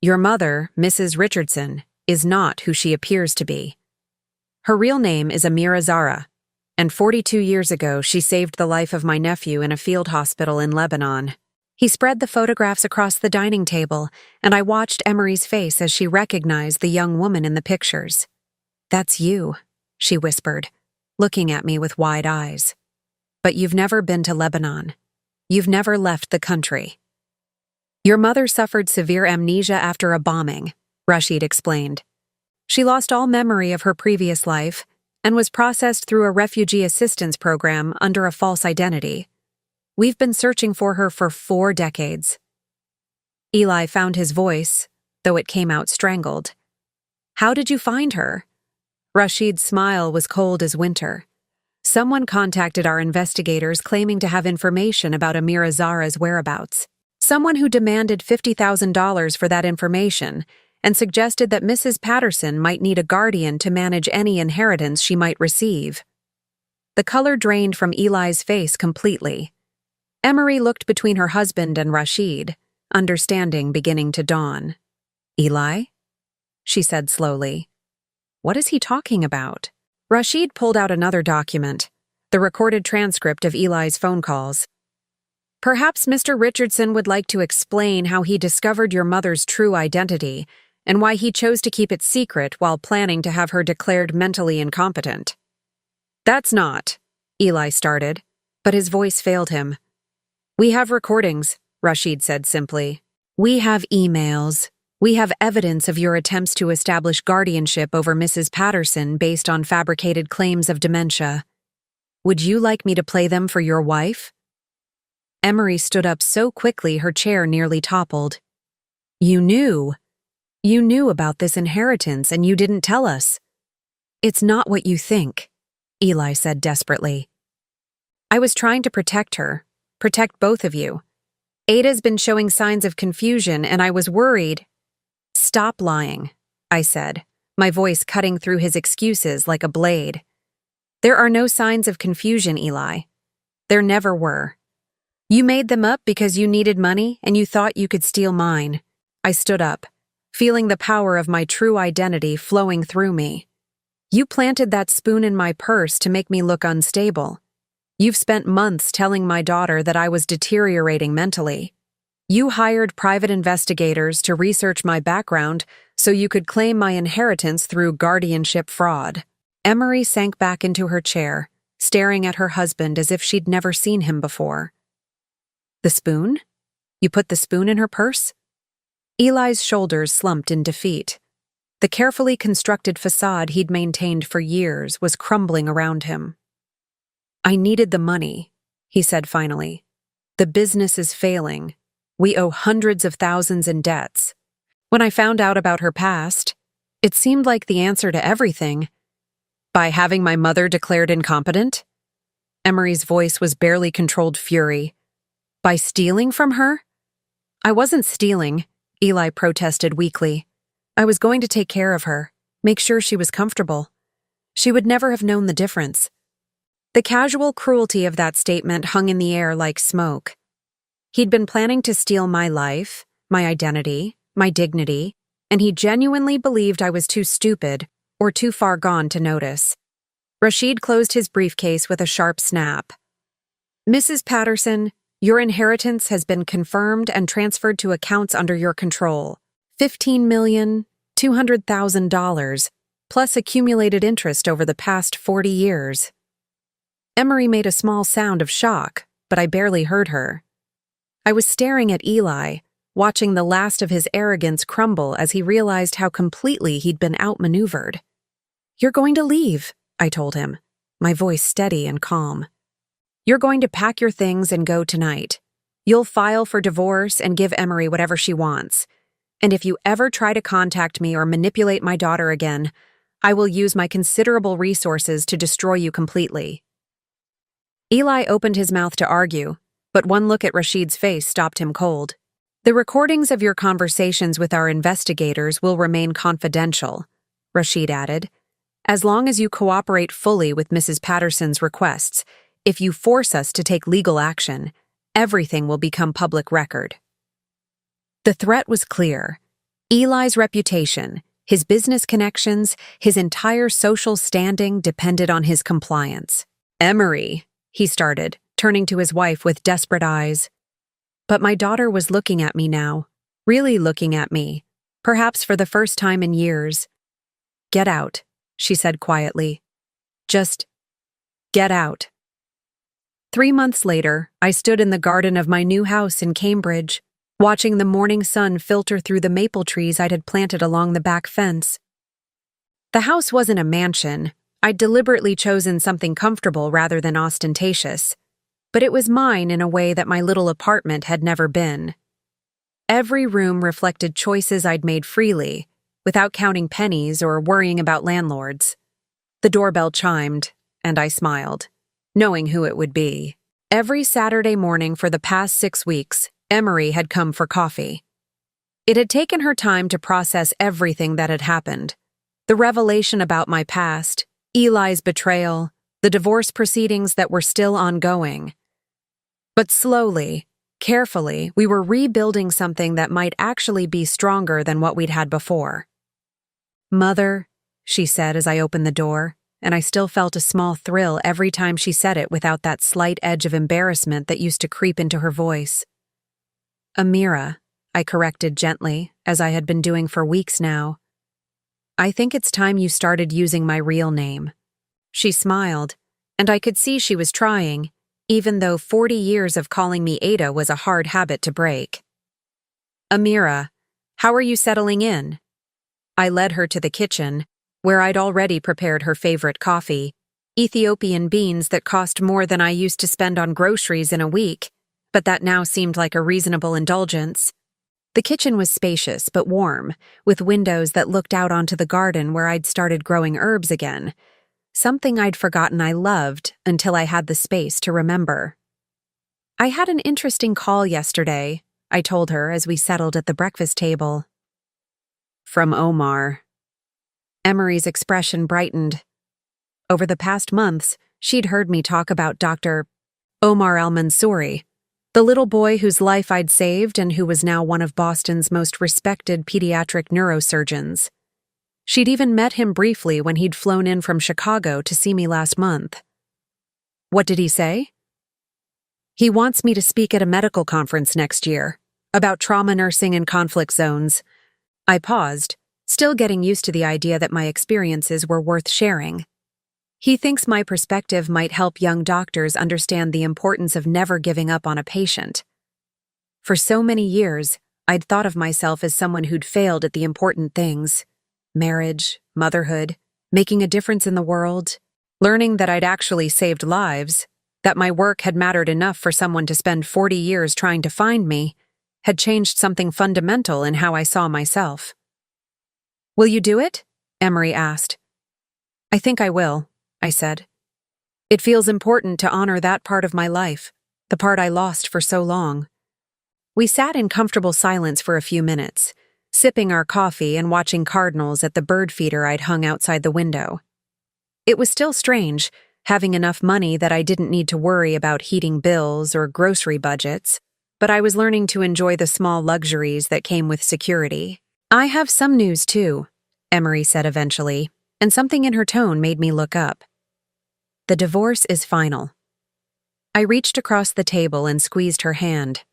"Your mother, Mrs. Richardson, is not who she appears to be. Her real name is Amira Zara, and 42 years ago she saved the life of my nephew in a field hospital in Lebanon." He spread the photographs across the dining table, and I watched Emery's face as she recognized the young woman in the pictures. "That's you," she whispered, looking at me with wide eyes. "But you've never been to Lebanon. You've never left the country." "Your mother suffered severe amnesia after a bombing," Rashid explained. "She lost all memory of her previous life and was processed through a refugee assistance program under a false identity. We've been searching for her for 4 decades. Eli found his voice, though it came out strangled. "How did you find her?" Rashid's smile was cold as winter. "Someone contacted our investigators claiming to have information about Amira Zara's whereabouts. Someone who demanded $50,000 for that information and suggested that Mrs. Patterson might need a guardian to manage any inheritance she might receive." The color drained from Eli's face completely. Emery looked between her husband and Rashid, understanding beginning to dawn. "Eli?" she said slowly. "What is he talking about?" Rashid pulled out another document, the recorded transcript of Eli's phone calls. "Perhaps Mr. Richardson would like to explain how he discovered your mother's true identity and why he chose to keep it secret while planning to have her declared mentally incompetent." "That's not," Eli started, but his voice failed him. "We have recordings," Rashid said simply. "We have emails. We have evidence of your attempts to establish guardianship over Mrs. Patterson based on fabricated claims of dementia. Would you like me to play them for your wife?" Emery stood up so quickly her chair nearly toppled. "You knew. You knew about this inheritance and you didn't tell us." "It's not what you think," Eli said desperately. "I was trying to protect her, protect both of you. Ada's been showing signs of confusion and I was worried." "Stop lying," I said, my voice cutting through his excuses like a blade. "There are no signs of confusion, Eli. There never were. You made them up because you needed money and you thought you could steal mine." I stood up, feeling the power of my true identity flowing through me. "You planted that spoon in my purse to make me look unstable. You've spent months telling my daughter that I was deteriorating mentally. You hired private investigators to research my background so you could claim my inheritance through guardianship fraud." Emery sank back into her chair, staring at her husband as if she'd never seen him before. "The spoon? You put the spoon in her purse?" Eli's shoulders slumped in defeat. The carefully constructed facade he'd maintained for years was crumbling around him. "I needed the money," he said finally. "The business is failing. We owe hundreds of thousands in debts. When I found out about her past, it seemed like the answer to everything. By having my mother declared incompetent?" Emery's voice was barely controlled fury. "By stealing from her?" "I wasn't stealing," Eli protested weakly. "I was going to take care of her, make sure she was comfortable. She would never have known the difference." The casual cruelty of that statement hung in the air like smoke. He'd been planning to steal my life, my identity, my dignity, and he genuinely believed I was too stupid, or too far gone to notice. Rashid closed his briefcase with a sharp snap. "Mrs. Patterson, your inheritance has been confirmed and transferred to accounts under your control. $15,200,000, plus accumulated interest over the past 40 years. Emery made a small sound of shock, but I barely heard her. I was staring at Eli, watching the last of his arrogance crumble as he realized how completely he'd been outmaneuvered. "You're going to leave," I told him, my voice steady and calm. "You're going to pack your things and go tonight. You'll file for divorce and give Emery whatever she wants. And if you ever try to contact me or manipulate my daughter again, I will use my considerable resources to destroy you completely." Eli opened his mouth to argue, but one look at Rashid's face stopped him cold. "The recordings of your conversations with our investigators will remain confidential," Rashid added. "As long as you cooperate fully with Mrs. Patterson's requests, if you force us to take legal action, everything will become public record." The threat was clear. Eli's reputation, his business connections, his entire social standing depended on his compliance. "Emery," he started, turning to his wife with desperate eyes. But my daughter was looking at me now, really looking at me, perhaps for the first time in years. "Get out," she said quietly. "Just get out." 3 months later, I stood in the garden of my new house in Cambridge, watching the morning sun filter through the maple trees I had planted along the back fence. The house wasn't a mansion. I'd deliberately chosen something comfortable rather than ostentatious, but it was mine in a way that my little apartment had never been. Every room reflected choices I'd made freely, without counting pennies or worrying about landlords. The doorbell chimed, and I smiled, knowing who it would be. Every Saturday morning for the past 6 weeks, Emery had come for coffee. It had taken her time to process everything that had happened. The revelation about my past, Eli's betrayal, the divorce proceedings that were still ongoing. But slowly, carefully, we were rebuilding something that might actually be stronger than what we'd had before. "Mother," she said as I opened the door, and I still felt a small thrill every time she said it without that slight edge of embarrassment that used to creep into her voice. "Amira," I corrected gently, as I had been doing for weeks now. "I think it's time you started using my real name." She smiled, and I could see she was trying, even though 40 years of calling me Ada was a hard habit to break. "Amira, how are you settling in?" I led her to the kitchen, where I'd already prepared her favorite coffee, Ethiopian beans that cost more than I used to spend on groceries in a week, but that now seemed like a reasonable indulgence. The kitchen was spacious but warm, with windows that looked out onto the garden where I'd started growing herbs again, something I'd forgotten I loved until I had the space to remember. "I had an interesting call yesterday," I told her as we settled at the breakfast table. "From Omar." Emery's expression brightened. Over the past months, she'd heard me talk about Dr. Omar al-Mansouri, the little boy whose life I'd saved and who was now one of Boston's most respected pediatric neurosurgeons. She'd even met him briefly when he'd flown in from Chicago to see me last month. "What did he say?" "He wants me to speak at a medical conference next year, about trauma nursing in conflict zones." I paused, still getting used to the idea that my experiences were worth sharing. "He thinks my perspective might help young doctors understand the importance of never giving up on a patient. For so many years, I'd thought of myself as someone who'd failed at the important things: marriage, motherhood, making a difference in the world. Learning that I'd actually saved lives, that my work had mattered enough for someone to spend 40 years trying to find me, had changed something fundamental in how I saw myself. "Will you do it?" Emery asked. "I think I will," I said. "It feels important to honor that part of my life, the part I lost for so long." We sat in comfortable silence for a few minutes, sipping our coffee and watching cardinals at the bird feeder I'd hung outside the window. It was still strange, having enough money that I didn't need to worry about heating bills or grocery budgets, but I was learning to enjoy the small luxuries that came with security. "I have some news too," Emery said eventually, and something in her tone made me look up. The divorce is final. I reached across the table and squeezed her hand.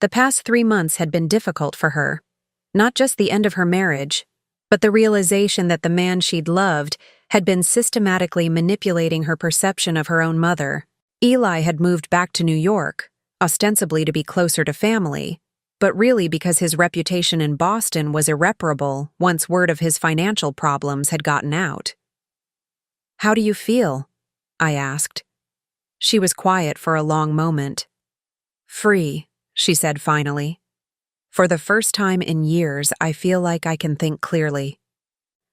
The past 3 months had been difficult for her. Not just the end of her marriage, but the realization that the man she'd loved had been systematically manipulating her perception of her own mother. Eli had moved back to New York, ostensibly to be closer to family, but really because his reputation in Boston was irreparable once word of his financial problems had gotten out. "How do you feel?" I asked. She was quiet for a long moment. "Free," she said finally. "For the first time in years, I feel like I can think clearly.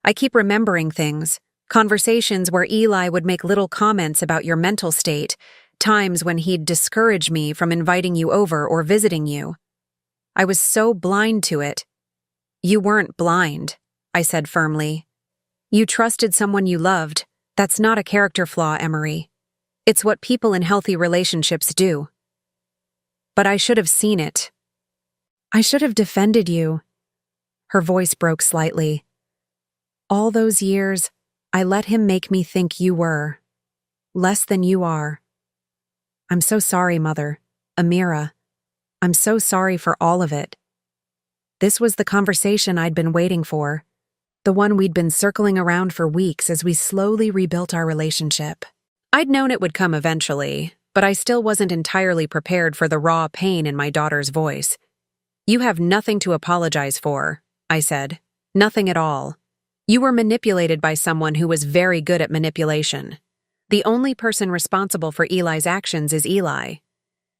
I keep remembering things, conversations where Eli would make little comments about your mental state, times when he'd discourage me from inviting you over or visiting you. I was so blind to it." "You weren't blind," I said firmly. "You trusted someone you loved. That's not a character flaw, Emery. It's what people in healthy relationships do." "But I should have seen it. I should have defended you." Her voice broke slightly. "All those years, I let him make me think you were less than you are. I'm so sorry, Mother. Amira. I'm so sorry for all of it." This was the conversation I'd been waiting for, the one we'd been circling around for weeks as we slowly rebuilt our relationship. I'd known it would come eventually, but I still wasn't entirely prepared for the raw pain in my daughter's voice. "You have nothing to apologize for," I said. "Nothing at all. You were manipulated by someone who was very good at manipulation. The only person responsible for Eli's actions is Eli.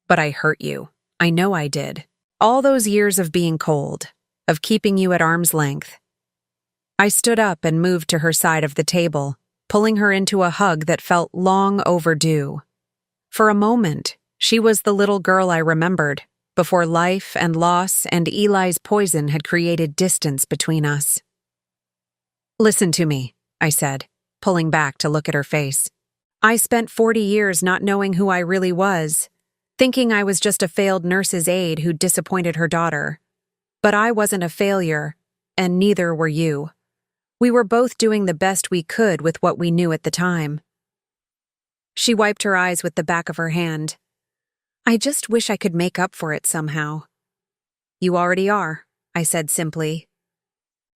But I hurt you. I know I did. All those years of being cold, of keeping you at arm's length." I stood up and moved to her side of the table, pulling her into a hug that felt long overdue. For a moment, she was the little girl I remembered, before life and loss and Eli's poison had created distance between us. "Listen to me," I said, pulling back to look at her face. "I spent 40 years not knowing who I really was, thinking I was just a failed nurse's aide who disappointed her daughter. But I wasn't a failure, and neither were you. We were both doing the best we could with what we knew at the time." She wiped her eyes with the back of her hand. "I just wish I could make up for it somehow." "You already are," I said simply.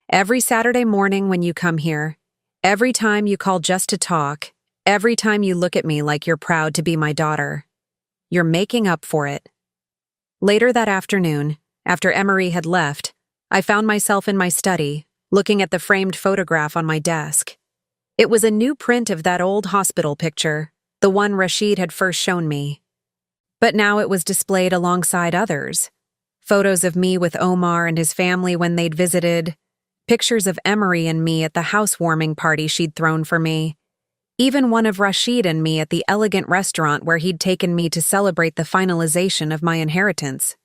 "Every Saturday morning when you come here, every time you call just to talk, every time you look at me like you're proud to be my daughter, you're making up for it." Later that afternoon, after Emery had left, I found myself in my study, looking at the framed photograph on my desk. It was a new print of that old hospital picture, the one Rashid had first shown me. But now it was displayed alongside others. Photos of me with Omar and his family when they'd visited, pictures of Emery and me at the housewarming party she'd thrown for me, even one of Rashid and me at the elegant restaurant where he'd taken me to celebrate the finalization of my inheritance.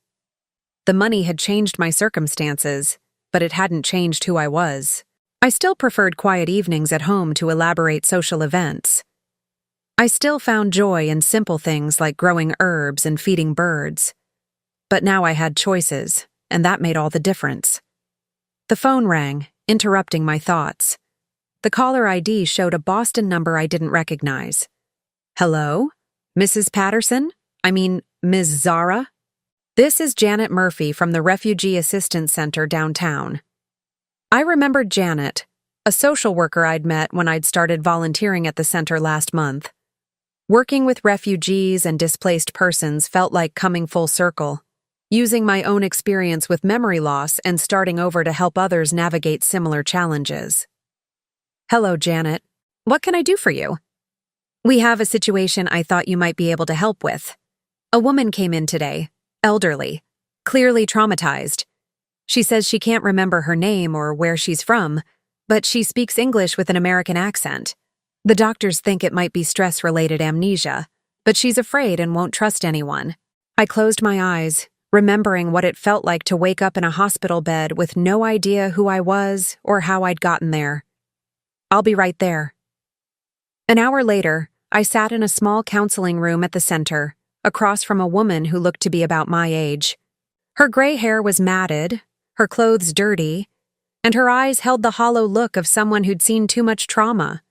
The money had changed my circumstances, but it hadn't changed who I was. I still preferred quiet evenings at home to elaborate social events. I still found joy in simple things like growing herbs and feeding birds. But now I had choices, and that made all the difference. The phone rang, interrupting my thoughts. The caller ID showed a Boston number I didn't recognize. "Hello? Mrs. Patterson? I mean, Ms. Zara? This is Janet Murphy from the Refugee Assistance Center downtown." I remembered Janet, a social worker I'd met when I'd started volunteering at the center last month. Working with refugees and displaced persons felt like coming full circle, using my own experience with memory loss and starting over to help others navigate similar challenges. "Hello, Janet. What can I do for you?" "We have a situation I thought you might be able to help with. A woman came in today, elderly, clearly traumatized. She says she can't remember her name or where she's from, but she speaks English with an American accent. The doctors think it might be stress-related amnesia, but she's afraid and won't trust anyone." I closed my eyes, remembering what it felt like to wake up in a hospital bed with no idea who I was or how I'd gotten there. "I'll be right there." An hour later, I sat in a small counseling room at the center, across from a woman who looked to be about my age. Her gray hair was matted, her clothes dirty, and her eyes held the hollow look of someone who'd seen too much trauma.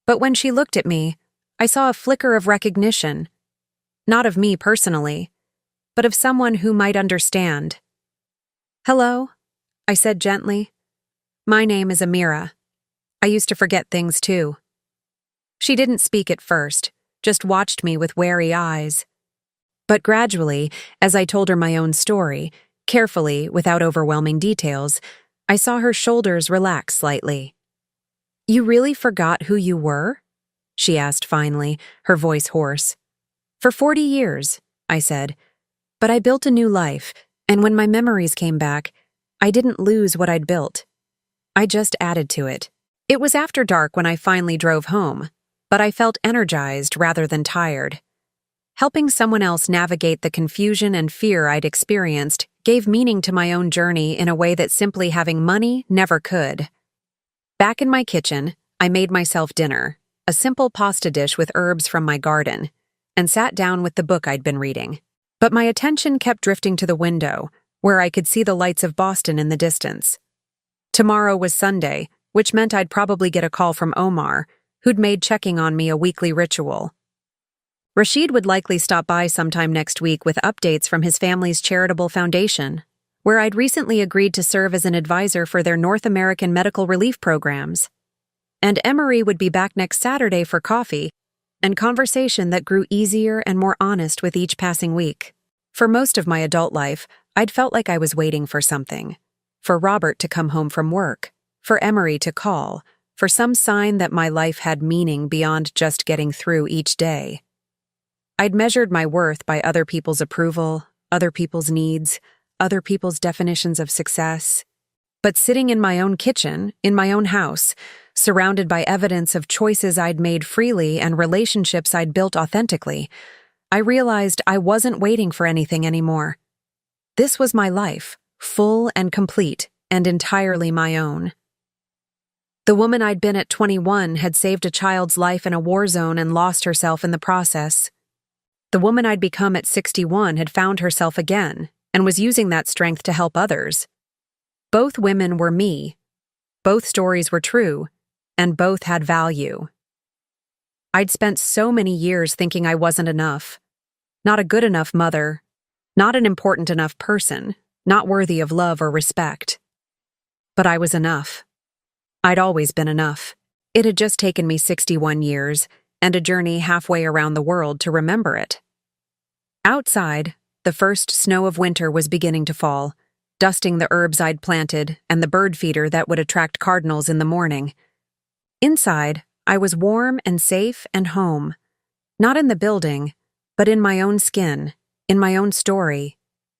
But when she looked at me, I saw a flicker of recognition, not of me personally, but of someone who might understand. "Hello," I said gently. "My name is Amira. I used to forget things too." She didn't speak at first, just watched me with wary eyes. But gradually, as I told her my own story, carefully, without overwhelming details, I saw her shoulders relax slightly. "You really forgot who you were?" she asked finally, her voice hoarse. "For 40 years, I said. But I built a new life, and when my memories came back, I didn't lose what I'd built. I just added to it. It was after dark when I finally drove home, but I felt energized rather than tired. Helping someone else navigate the confusion and fear I'd experienced gave meaning to my own journey in a way that simply having money never could. Back in my kitchen, I made myself dinner, a simple pasta dish with herbs from my garden, and sat down with the book I'd been reading. But my attention kept drifting to the window, where I could see the lights of Boston in the distance. Tomorrow was Sunday, which meant I'd probably get a call from Omar, who'd made checking on me a weekly ritual. Rashid would likely stop by sometime next week with updates from his family's charitable foundation, where I'd recently agreed to serve as an advisor for their North American medical relief programs. And Emery would be back next Saturday for coffee and conversation that grew easier and more honest with each passing week. For most of my adult life, I'd felt like I was waiting for something. For Robert to come home from work, for Emery to call, for some sign that my life had meaning beyond just getting through each day. I'd measured my worth by other people's approval, other people's needs, other people's definitions of success. But sitting in my own kitchen, in my own house, surrounded by evidence of choices I'd made freely and relationships I'd built authentically, I realized I wasn't waiting for anything anymore. This was my life, full and complete, and entirely my own. The woman I'd been at 21 had saved a child's life in a war zone and lost herself in the process. The woman I'd become at 61 had found herself again and was using that strength to help others. Both women were me. Both stories were true, and both had value. I'd spent so many years thinking I wasn't enough. Not a good enough mother, not an important enough person, not worthy of love or respect. But I was enough. I'd always been enough. It had just taken me 61 years and a journey halfway around the world to remember it. Outside, the first snow of winter was beginning to fall, dusting the herbs I'd planted and the bird feeder that would attract cardinals in the morning. Inside, I was warm and safe and home. Not in the building, but in my own skin, in my own story,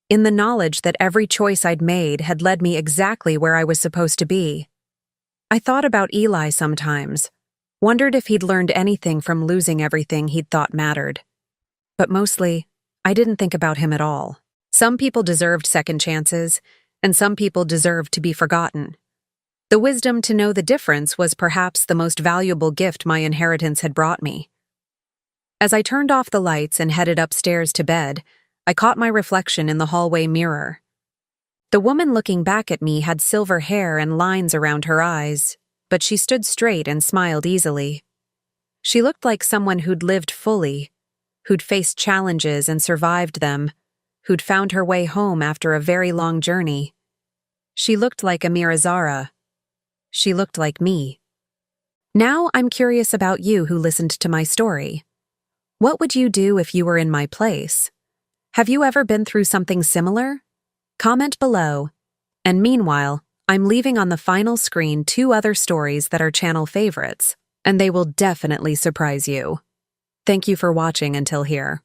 in the knowledge that every choice I'd made had led me exactly where I was supposed to be. I thought about Eli sometimes, wondered if he'd learned anything from losing everything he'd thought mattered. But mostly, I didn't think about him at all. Some people deserved second chances, and some people deserved to be forgotten. The wisdom to know the difference was perhaps the most valuable gift my inheritance had brought me. As I turned off the lights and headed upstairs to bed, I caught my reflection in the hallway mirror. The woman looking back at me had silver hair and lines around her eyes, but she stood straight and smiled easily. She looked like someone who'd lived fully, who'd faced challenges and survived them, who'd found her way home after a very long journey. She looked like Amira Zara. She looked like me. Now I'm curious about you who listened to my story. What would you do if you were in my place? Have you ever been through something similar? Comment below. And meanwhile, I'm leaving on the final screen 2 other stories that are channel favorites, and they will definitely surprise you. Thank you for watching until here.